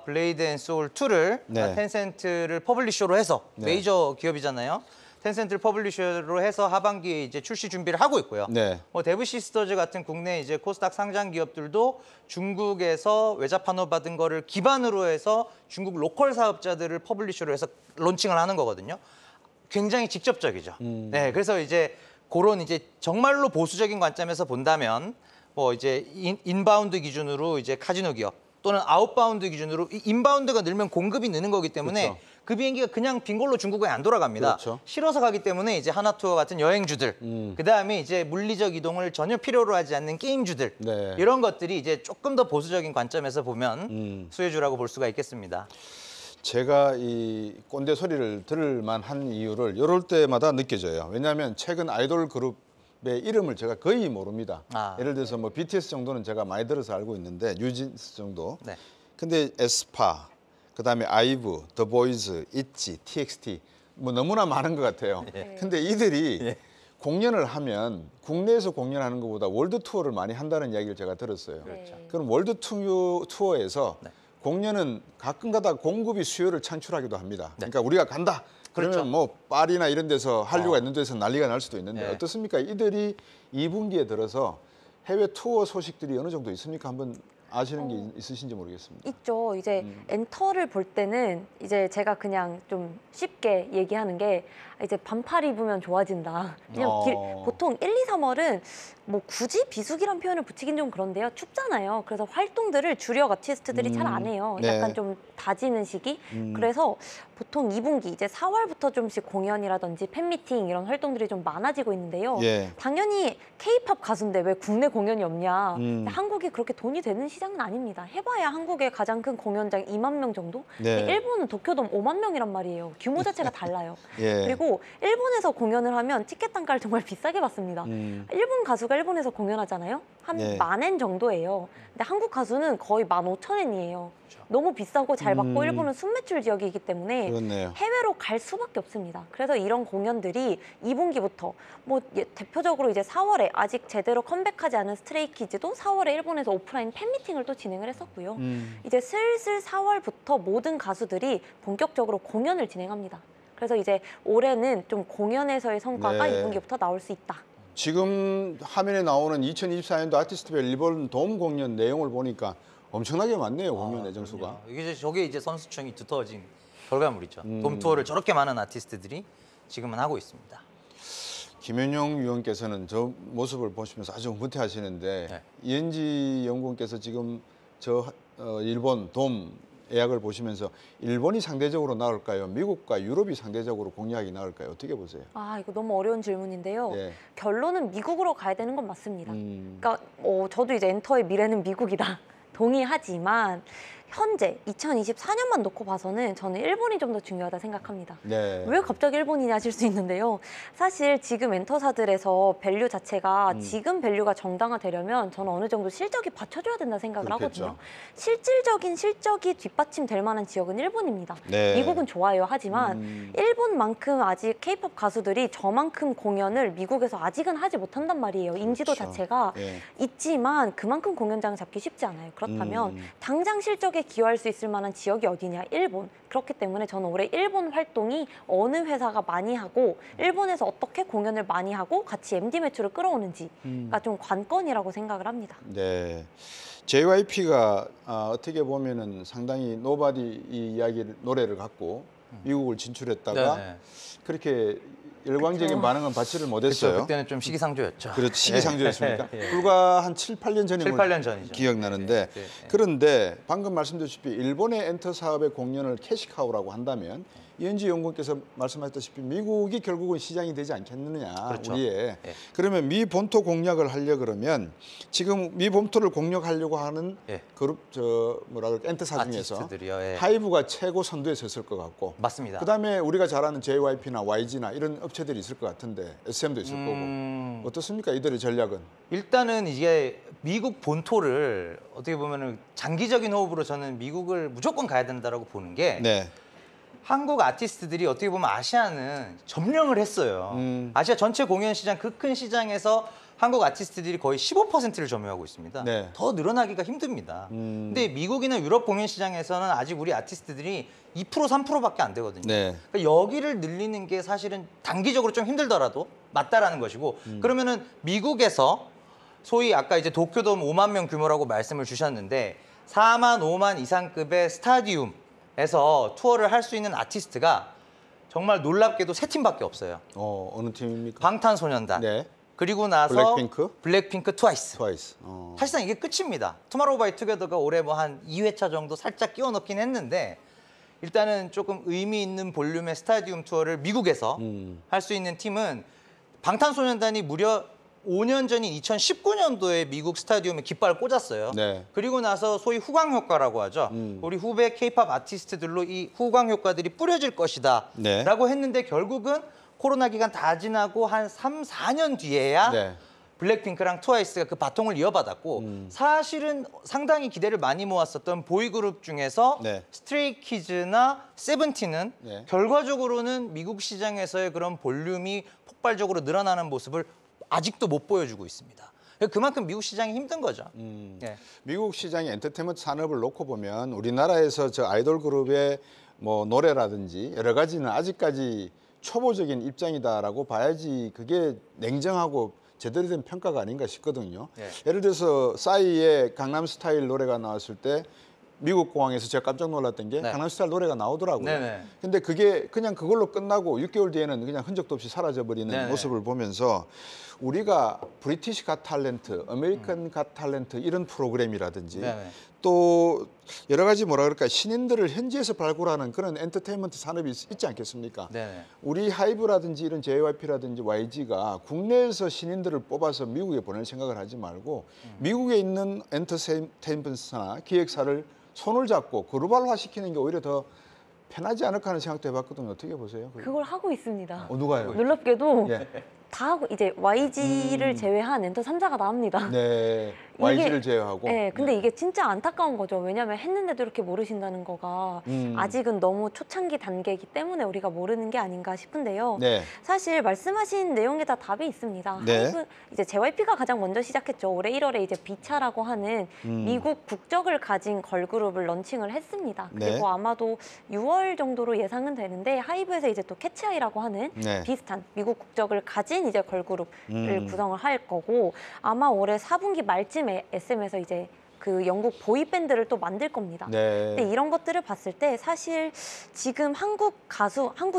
블레이드 앤 소울 2를 네. 텐센트를 퍼블리셔로 해서 네. 메이저 기업이잖아요. 텐센트를 퍼블리셔로 해서 하반기에 이제 출시 준비를 하고 있고요. 네. 뭐 데브 시스터즈 같은 국내 이제 코스닥 상장 기업들도 중국에서 외자 판호 받은 거를 기반으로 해서 중국 로컬 사업자들을 퍼블리셔로 해서 론칭을 하는 거거든요. 굉장히 직접적이죠. 네, 그래서 이제 그런 이제 정말로 보수적인 관점에서 본다면 뭐 이제 인바운드 기준으로 이제 카지노 기업 또는 아웃바운드 기준으로 인바운드가 늘면 공급이 느는 거기 때문에 그렇죠. 그 비행기가 그냥 빈 걸로 중국에 안 돌아갑니다. 그렇죠. 실어서 가기 때문에 이제 하나투어 같은 여행주들, 그다음에 이제 물리적 이동을 전혀 필요로 하지 않는 게임주들 네. 이런 것들이 이제 조금 더 보수적인 관점에서 보면 수혜주라고 볼 수가 있겠습니다. 제가 이 꼰대 소리를 들을 만한 이유를 이럴 때마다 느껴져요. 왜냐하면 최근 아이돌 그룹의 이름을 제가 거의 모릅니다. 예를 들어서 뭐 BTS 정도는 제가 많이 들어서 알고 있는데 뉴진스 정도. 네. 근데 에스파, 그다음에 아이브, 더 보이즈, 있지, TXT 뭐 너무나 많은 것 같아요. 근데 이들이 공연을 하면 국내에서 공연하는 것보다 월드 투어를 많이 한다는 이야기를 제가 들었어요. 그렇죠. 그럼 월드 투어에서 공연은 가끔가다 공급이 수요를 창출하기도 합니다. 그러니까 우리가 간다. 그러면 그렇죠. 뭐 파리나 이런 데서 한류가 있는 데서 난리가 날 수도 있는데 네. 어떻습니까? 이들이 2분기에 들어서 해외 투어 소식들이 어느 정도 있습니까? 한번 아시는 게 있으신지 모르겠습니다. 있죠. 이제 엔터를 볼 때는 이제 제가 그냥 좀 쉽게 얘기하는 게 이제 반팔 입으면 좋아진다. 그냥 보통 1, 2, 3월은 뭐 굳이 비수기란 표현을 붙이긴 좀 그런데요. 춥잖아요. 그래서 활동들을 주력 아티스트들이 잘 안 해요. 네. 약간 좀 다지는 시기. 그래서 보통 2분기 이제 4월부터 좀씩 공연이라든지 팬미팅 이런 활동들이 좀 많아지고 있는데요. 예. 당연히 K-팝 가수인데 왜 국내 공연이 없냐. 근데 한국이 그렇게 돈이 되는 시장은 아닙니다. 해봐야 한국의 가장 큰 공연장 2만 명 정도? 네. 근데 일본은 도쿄돔 5만 명이란 말이에요. 규모 자체가 달라요. 예. 그리고 일본에서 공연을 하면 티켓 단가를 정말 비싸게 받습니다. 일본 가수가 일본에서 공연하잖아요. 한 예. 10,000엔 정도예요. 근데 한국 가수는 거의 15,000엔이에요. 너무 비싸고 잘 받고 일본은 순매출 지역이기 때문에 그렇네요. 해외로 갈 수밖에 없습니다. 그래서 이런 공연들이 2분기부터 뭐 대표적으로 이제 4월에 아직 제대로 컴백하지 않은 스트레이키즈도 4월에 일본에서 오프라인 팬미팅을 또 진행을 했었고요. 이제 슬슬 4월부터 모든 가수들이 본격적으로 공연을 진행합니다. 그래서 이제 올해는 좀 공연에서의 성과가 네. 2분기부터 나올 수 있다. 지금 화면에 나오는 2024년도 아티스트별 일본 돔 공연 내용을 보니까 엄청나게 많네요. 공연 예정수가. 이게 저게 이제 선수층이 두터워진 결과물이죠. 돔 투어를 저렇게 많은 아티스트들이 지금은 하고 있습니다. 김현용 위원께서는 저 모습을 보시면서 아주 후퇴하시는데 네. 이은지 연구원께서 지금 저 일본 돔 예약을 보시면서 일본이 상대적으로 나을까요? 미국과 유럽이 상대적으로 공략이 나을까요? 어떻게 보세요? 아, 이거 너무 어려운 질문인데요. 예. 결론은 미국으로 가야 되는 건 맞습니다. 음. 그러니까 저도 이제 엔터의 미래는 미국이다. 동의하지만 현재 2024년만 놓고 봐서는 저는 일본이 좀 더 중요하다 생각합니다. 네. 왜 갑자기 일본이냐 하실 수 있는데요. 사실 지금 엔터사들에서 밸류 자체가 지금 밸류가 정당화되려면 저는 어느 정도 실적이 받쳐줘야 된다 생각을 그렇겠죠. 하거든요. 실질적인 실적이 뒷받침될 만한 지역은 일본입니다. 네. 미국은 좋아요. 하지만 일본만큼 아직 케이팝 가수들이 저만큼 공연을 미국에서 아직은 하지 못한단 말이에요. 인지도 그렇죠. 자체가 예. 있지만 그만큼 공연장을 잡기 쉽지 않아요. 그렇다면 당장 실적에 기여할 수 있을 만한 지역이 어디냐? 일본. 그렇기 때문에 저는 올해 일본 활동이 어느 회사가 많이 하고 일본에서 어떻게 공연을 많이 하고 같이 MD 매출을 끌어오는지가 좀 관건이라고 생각을 합니다. 네. JYP가 어떻게 보면은 상당히 노바디 이 이야기를 노래를 갖고 미국을 진출했다가 네. 그렇게 열광적인 반응은 받지를 못했어요. 그렇죠. 그때는 좀 시기상조였죠. 그렇죠. 시기상조였습니까? 예. 불과 한 7, 8년 전인 7, 8년 전이죠. 기억나는데 네. 그런데 방금 말씀드렸다시피 일본의 엔터 사업의 공연을 캐시카우라고 한다면 이은지 연구원께서 말씀하셨다시피 미국이 결국은 시장이 되지 않겠느냐. 그렇죠. 우리의. 예. 그러면 미 본토 공략을 하려 그러면 지금 미 본토를 공략하려고 하는 예. 그룹 뭐라 그럴까 엔터사 중에서 아티스트들이요. 예. 하이브가 최고 선두에 섰을 것 같고 맞습니다. 그다음에 우리가 잘 아는 JYP나 YG나 이런 업체들이 있을 것 같은데 SM도 있을 음. 거고 어떻습니까? 이들의 전략은? 일단은 이게 미국 본토를 어떻게 보면은 장기적인 호흡으로 저는 미국을 무조건 가야 된다라고 보는 게 네. 한국 아티스트들이 어떻게 보면 아시아는 점령을 했어요. 아시아 전체 공연 시장 그 큰 시장에서 한국 아티스트들이 거의 15%를 점유하고 있습니다. 네. 더 늘어나기가 힘듭니다. 근데 미국이나 유럽 공연 시장에서는 아직 우리 아티스트들이 2% 3%밖에 안 되거든요. 네. 그러니까 여기를 늘리는 게 사실은 단기적으로 좀 힘들더라도 맞다라는 것이고 그러면은 미국에서 소위 아까 이제 도쿄돔 5만 명 규모라고 말씀을 주셨는데 4만 5만 이상급의 스타디움에서 투어를 할 수 있는 아티스트가 정말 놀랍게도 3팀밖에 없어요. 어느 팀입니까? 방탄소년단. 네. 그리고 나서 블랙핑크? 블랙핑크 트와이스. 트와이스. 사실상 이게 끝입니다. 투모로우바이투게더가 올해 뭐 한 2회차 정도 살짝 끼워 넣긴 했는데 일단은 조금 의미 있는 볼륨의 스타디움 투어를 미국에서 할 수 있는 팀은 방탄소년단이 무려 5년 전인 2019년도에 미국 스타디움에 깃발을 꽂았어요. 네. 그리고 나서 소위 후광 효과라고 하죠. 우리 후배 케이팝 아티스트들로 이 후광 효과들이 뿌려질 것이다 네. 라고 했는데 결국은 코로나 기간 다 지나고 한 3, 4년 뒤에야 네. 블랙핑크랑 트와이스가 그 바통을 이어받았고 사실은 상당히 기대를 많이 모았었던 보이그룹 중에서 네. 스트레이키즈나 세븐틴은 네. 결과적으로는 미국 시장에서의 그런 볼륨이 폭발적으로 늘어나는 모습을 아직도 못 보여주고 있습니다. 그만큼 미국 시장이 힘든 거죠. 예. 미국 시장의 엔터테인먼트 산업을 놓고 보면 우리나라에서 저 아이돌 그룹의 뭐 노래라든지 여러 가지는 아직까지 초보적인 입장이다라고 봐야지 그게 냉정하고 제대로 된 평가가 아닌가 싶거든요. 네. 예를 들어서 싸이의 강남스타일 노래가 나왔을 때 미국 공항에서 제가 깜짝 놀랐던 게 네. 강남스타일 노래가 나오더라고요. 네네. 근데 그게 그냥 그걸로 끝나고 6개월 뒤에는 그냥 흔적도 없이 사라져버리는 네네. 모습을 보면서 우리가 브리티시 갓 탤런트, 아메리칸 갓 탤런트 이런 프로그램이라든지 네네. 또 여러 가지 뭐라 그럴까 신인들을 현지에서 발굴하는 그런 엔터테인먼트 산업이 있지 않겠습니까? 네네. 우리 하이브라든지 이런 JYP라든지 YG가 국내에서 신인들을 뽑아서 미국에 보낼 생각을 하지 말고 미국에 있는 엔터테인먼트나 기획사를 손을 잡고 글로벌화 시키는 게 오히려 더 편하지 않을까 하는 생각도 해봤거든요. 어떻게 보세요? 그걸 하고 있습니다. 누가요? 놀랍게도 예. 다 하고 이제 YG를 제외한 엔터 3자가 나옵니다. 네. YG를 제외하고. 네, 근데 이게 진짜 안타까운 거죠. 왜냐하면 했는데도 이렇게 모르신다는 거가 아직은 너무 초창기 단계이기 때문에 우리가 모르는 게 아닌가 싶은데요. 네. 사실 말씀하신 내용에 다 답이 있습니다. 네. 한국, 이제 JYP가 가장 먼저 시작했죠. 올해 1월에 이제 비차라고 하는 미국 국적을 가진 걸그룹을 런칭을 했습니다. 네. 그리고 아마도 6월 정도로 예상은 되는데 하이브에서 이제 또 캐치아이라고 하는 네. 비슷한 미국 국적을 가진 이제 걸그룹을 구성을 할 거고 아마 올해 4분기 말쯤에 SM에서 이제 그 영국 보이밴드를 또 만들 겁니다. 네. 근데 이런 것들을 봤을 때 사실 지금 한국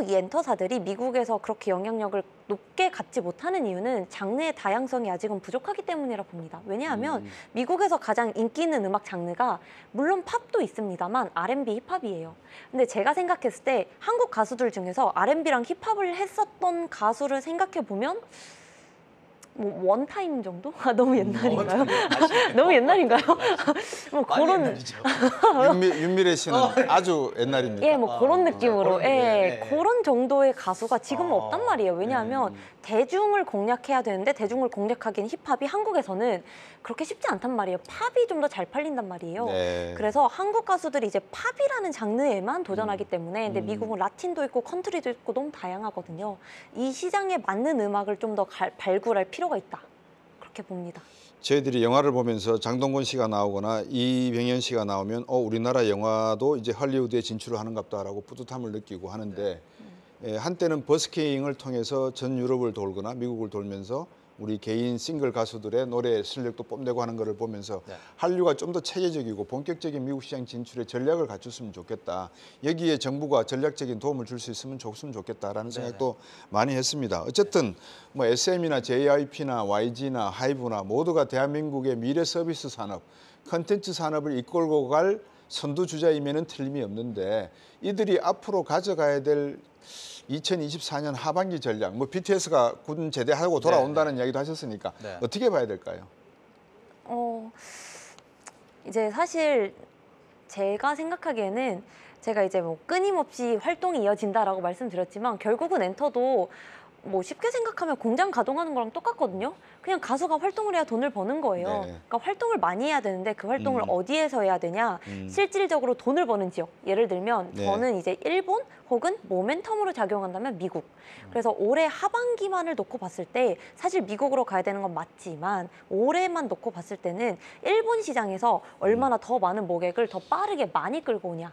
이 엔터사들이 미국에서 그렇게 영향력을 높게 갖지 못하는 이유는 장르의 다양성이 아직은 부족하기 때문이라 봅니다. 왜냐하면 미국에서 가장 인기 있는 음악 장르가 물론 팝도 있습니다만 R&B, 힙합이에요. 근데 제가 생각했을 때 한국 가수들 중에서 R&B랑 힙합을 했었던 가수를 생각해 보면 뭐 원타임 정도? 아, 너무 옛날인가요? 너무 옛날인가요? 뭐 그런 윤미래 씨는 아주 옛날입니다. 예, 뭐 그런 느낌으로 그런 느낌. 그런 정도의 가수가 지금은 없단 말이에요. 왜냐하면 대중을 공략해야 되는데 대중을 공략하기엔 힙합이 한국에서는 그렇게 쉽지 않단 말이에요. 팝이 좀 더 잘 팔린단 말이에요. 네. 그래서 한국 가수들이 이제 팝이라는 장르에만 도전하기 때문에 근데 미국은 라틴도 있고 컨트리도 있고 너무 다양하거든요. 이 시장에 맞는 음악을 좀 더 발굴할 필요가 있다. 그렇게 봅니다. 저희들이 영화를 보면서 장동건 씨가 나오거나 이병현 씨가 나오면 우리나라 영화도 이제 할리우드에 진출을 하는갑다라고 뿌듯함을 느끼고 하는데 한때는 버스킹을 통해서 전 유럽을 돌거나 미국을 돌면서 우리 개인 싱글 가수들의 노래 실력도 뽐내고 하는 것을 보면서 한류가 좀 더 체계적이고 본격적인 미국 시장 진출의 전략을 갖췄으면 좋겠다. 여기에 정부가 전략적인 도움을 줄 수 있으면 좋겠다라는 생각도 많이 했습니다. 어쨌든 뭐 SM이나 JYP나 YG나 하이브나 모두가 대한민국의 미래 서비스 산업, 컨텐츠 산업을 이끌고 갈 선두주자임에는 틀림이 없는데 이들이 앞으로 가져가야 될 2024년 하반기 전략, 뭐 BTS가 군 제대하고 돌아온다는 이야기도 하셨으니까 어떻게 봐야 될까요? 이제 사실 제가 생각하기에는 제가 이제 뭐 끊임없이 활동이 이어진다라고 말씀드렸지만 결국은 엔터도 뭐 쉽게 생각하면 공장 가동하는 거랑 똑같거든요. 그냥 가수가 활동을 해야 돈을 버는 거예요. 네. 그러니까 활동을 많이 해야 되는데 그 활동을 어디에서 해야 되냐? 실질적으로 돈을 버는 지역. 예를 들면 저는 이제 일본 혹은 모멘텀으로 작용한다면 미국. 그래서 올해 하반기만을 놓고 봤을 때 사실 미국으로 가야 되는 건 맞지만 올해만 놓고 봤을 때는 일본 시장에서 얼마나 더 많은 모객을 더 빠르게 많이 끌고 오냐.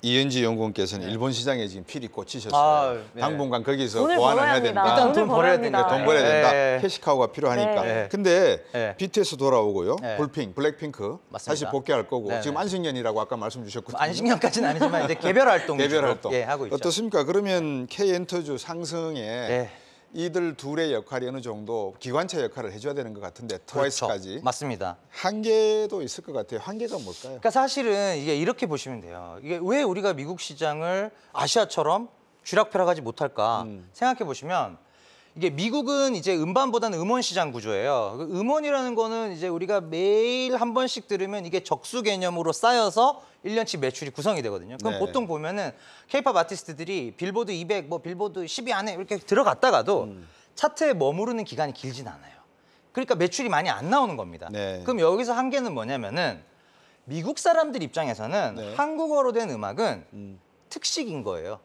이은지 연구원께서는 일본 시장에 지금 필히 꽂히셨어요. 당분간 거기서 돈을 보완을 벌어야 해야 합니다. 된다. 일단 돈 벌어야 된다. 돈 벌어야 된다. 캐시카우가 필요하니까. 네. 근데 BTS 돌아오고요. 블핑, 블랙핑크 맞습니다. 다시 복귀할 거고 네네. 지금 안식년이라고 아까 말씀 주셨거든요. 안식년까지는 아니지만 이제 개별 활동 개별 위주로, 활동. 하고 있죠. 어떻습니까? 그러면 K엔터주 상승에 이들 둘의 역할이 어느 정도 기관차 역할을 해줘야 되는 것 같은데 트와이스까지 그렇죠. 맞습니다. 한계도 있을 것 같아요. 한계가 뭘까요? 그러니까 사실은 이게 이렇게 보시면 돼요. 이게 왜 우리가 미국 시장을 아시아처럼 쥐락펴락하지 못할까 생각해 보시면 이게 미국은 이제 음반보다는 음원 시장 구조예요. 음원이라는 거는 이제 우리가 매일 한 번씩 들으면 이게 적수 개념으로 쌓여서 1년치 매출이 구성이 되거든요. 그럼 네. 보통 보면은 K-팝 아티스트들이 빌보드 200, 뭐 빌보드 10위 안에 이렇게 들어갔다가도 차트에 머무르는 기간이 길진 않아요. 그러니까 매출이 많이 안 나오는 겁니다. 네. 그럼 여기서 한계는 뭐냐면은 미국 사람들 입장에서는 한국어로 된 음악은 특식인 거예요.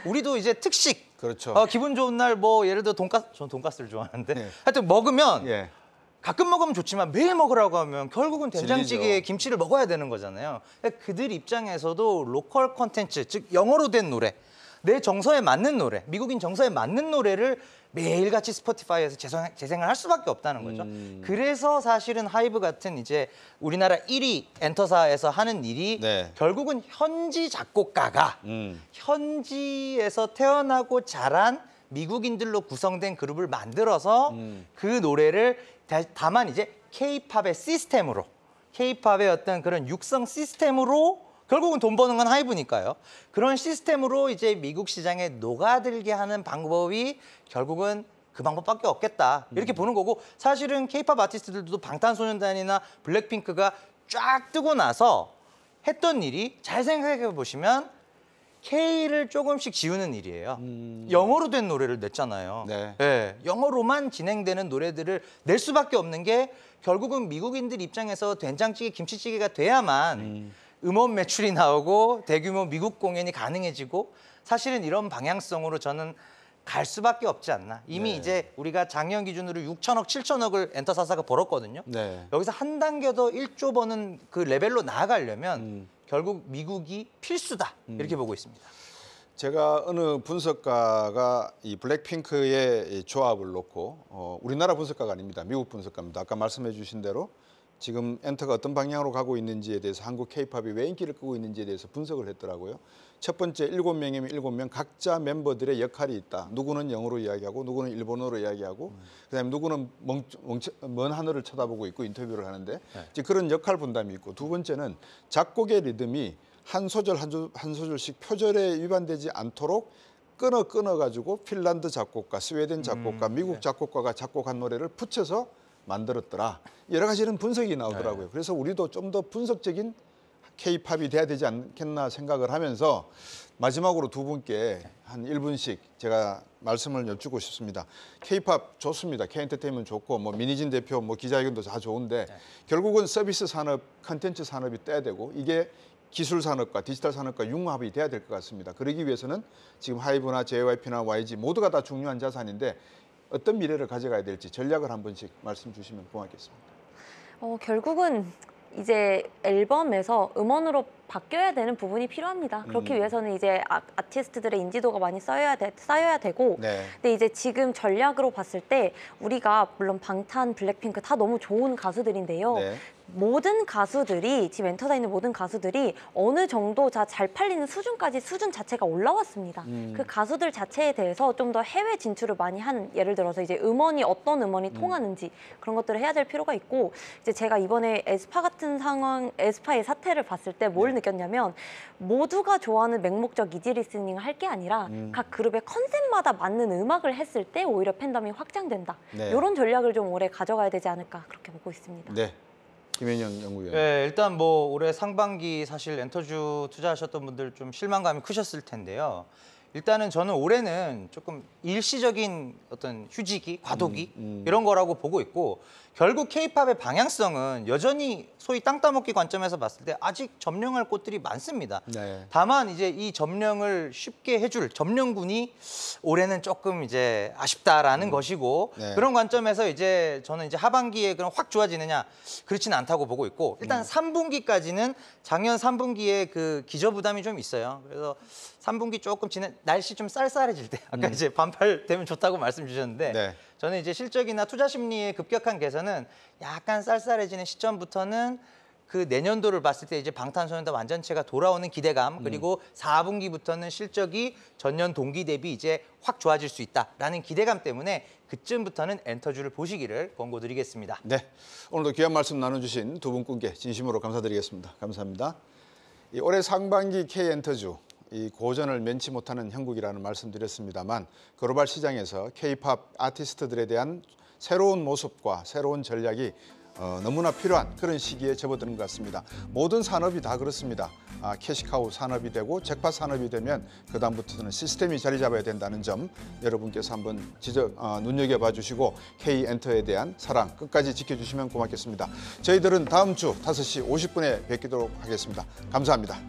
우리도 이제 특식. 그렇죠. 기분 좋은 날 뭐 예를 들어 돈가스, 전 돈가스를 좋아하는데 하여튼 먹으면 가끔 먹으면 좋지만 매일 먹으라고 하면 결국은 된장찌개에 질리죠. 김치를 먹어야 되는 거잖아요. 그러니까 그들 입장에서도 로컬 콘텐츠, 즉 영어로 된 노래, 내 정서에 맞는 노래, 미국인 정서에 맞는 노래를 매일같이 스포티파이에서 재생을 할 수밖에 없다는 거죠. 그래서 사실은 하이브 같은 이제 우리나라 1위 엔터사에서 하는 일이 결국은 현지 작곡가가 현지에서 태어나고 자란 미국인들로 구성된 그룹을 만들어서 그 노래를 다만 이제 K-팝의 시스템으로, K-팝의 어떤 그런 육성 시스템으로 결국은 돈 버는 건 하이브니까요. 그런 시스템으로 이제 미국 시장에 녹아들게 하는 방법이 결국은 그 방법밖에 없겠다. 이렇게 보는 거고 사실은 K-팝 아티스트들도 방탄소년단이나 블랙핑크가 쫙 뜨고 나서 했던 일이 잘 생각해 보시면 K를 조금씩 지우는 일이에요. 영어로 된 노래를 냈잖아요. 네. 네, 영어로만 진행되는 노래들을 낼 수밖에 없는 게 결국은 미국인들 입장에서 된장찌개, 김치찌개가 돼야만 음원 매출이 나오고 대규모 미국 공연이 가능해지고 사실은 이런 방향성으로 저는 갈 수밖에 없지 않나. 이미 네. 이제 우리가 작년 기준으로 6천억, 7천억을 엔터사사가 벌었거든요. 네. 여기서 한 단계 더 1조 버는 그 레벨로 나아가려면 결국 미국이 필수다. 이렇게 보고 있습니다. 제가 어느 분석가가 이 블랙핑크의 이 조합을 놓고 우리나라 분석가가 아닙니다. 미국 분석가입니다. 아까 말씀해 주신 대로 지금 엔터가 어떤 방향으로 가고 있는지에 대해서 한국 K-팝이 왜 인기를 끄고 있는지에 대해서 분석을 했더라고요. 첫 번째 7명이면 7명 각자 멤버들의 역할이 있다. 누구는 영어로 이야기하고 누구는 일본어로 이야기하고 그다음에 누구는 먼 하늘을 쳐다보고 있고 인터뷰를 하는데 이제 그런 역할 분담이 있고 두 번째는 작곡의 리듬이 한 소절 한 소절씩 표절에 위반되지 않도록 끊어 가지고 핀란드 작곡가, 스웨덴 작곡가, 미국 작곡가가 작곡한 노래를 붙여서 만들었더라. 여러 가지 이런 분석이 나오더라고요. 그래서 우리도 좀 더 분석적인 K-팝이 돼야 되지 않겠나 생각을 하면서 마지막으로 두 분께 한 1분씩 제가 말씀을 여쭙고 싶습니다. K-팝 좋습니다. K-엔터테인먼트 좋고 뭐 민희진 대표 뭐 기자회견도 다 좋은데 결국은 서비스 산업, 컨텐츠 산업이 떼야 되고 이게 기술 산업과 디지털 산업과 융합이 돼야 될 것 같습니다. 그러기 위해서는 지금 하이브나 JYP나 YG 모두가 다 중요한 자산인데 어떤 미래를 가져가야 될지 전략을 한 번씩 말씀 주시면 고맙겠습니다. 결국은 이제 앨범에서 음원으로 바뀌어야 되는 부분이 필요합니다. 그렇기 위해서는 이제 아티스트들의 인지도가 많이 쌓여야 되고 네. 근데 이제 지금 전략으로 봤을 때 우리가 물론 방탄, 블랙핑크 다 너무 좋은 가수들인데요. 네. 모든 가수들이 지금 엔터에 있는 모든 가수들이 어느 정도 잘 팔리는 수준까지 수준 자체가 올라왔습니다. 그 가수들 자체에 대해서 좀 더 해외 진출을 많이 한 예를 들어서 이제 어떤 음원이 통하는지 그런 것들을 해야 될 필요가 있고 이제 제가 이번에 에스파 같은 상황, 에스파의 사태를 봤을 때 뭘 느꼈냐면 모두가 좋아하는 맹목적 이지 리스닝을 할 게 아니라 각 그룹의 컨셉마다 맞는 음악을 했을 때 오히려 팬덤이 확장된다. 네. 이런 전략을 좀 올해 가져가야 되지 않을까 그렇게 보고 있습니다. 네. 김현영 연구위원. 네, 일단 뭐 올해 상반기 사실 엔터주 투자하셨던 분들 좀 실망감이 크셨을 텐데요. 일단은 저는 올해는 조금 일시적인 어떤 휴지기, 과도기 이런 거라고 보고 있고 결국 K-팝의 방향성은 여전히 소위 땅 따먹기 관점에서 봤을 때 아직 점령할 곳들이 많습니다. 네. 다만 이제 이 점령을 쉽게 해줄 점령군이 올해는 조금 이제 아쉽다라는 것이고 네. 그런 관점에서 이제 저는 이제 하반기에 그럼 확 좋아지느냐 그렇지는 않다고 보고 있고 일단 3분기까지는 작년 3분기에 그 기저 부담이 좀 있어요. 그래서 3분기 조금 날씨 좀 쌀쌀해질 때 아까 이제 반팔 되면 좋다고 말씀 주셨는데 네. 저는 이제 실적이나 투자 심리의 급격한 개선은 약간 쌀쌀해지는 시점부터는 그 내년도를 봤을 때 이제 방탄소년단 완전체가 돌아오는 기대감 그리고 4분기부터는 실적이 전년 동기 대비 이제 확 좋아질 수 있다라는 기대감 때문에 그쯤부터는 엔터주를 보시기를 권고드리겠습니다. 네. 오늘도 귀한 말씀 나눠주신 두 분께 진심으로 감사드리겠습니다. 감사합니다. 이 올해 상반기 K-엔터주 이 고전을 면치 못하는 형국이라는 말씀드렸습니다만 글로벌 시장에서 K-팝 아티스트들에 대한 새로운 모습과 새로운 전략이 너무나 필요한 그런 시기에 접어드는 것 같습니다. 모든 산업이 다 그렇습니다. 캐시카우 산업이 되고 잭팟 산업이 되면 그다음부터는 시스템이 자리 잡아야 된다는 점 여러분께서 한번 눈여겨봐 주시고 K-엔터에 대한 사랑 끝까지 지켜주시면 고맙겠습니다. 저희들은 다음 주 5시 50분에 뵙도록 하겠습니다. 감사합니다.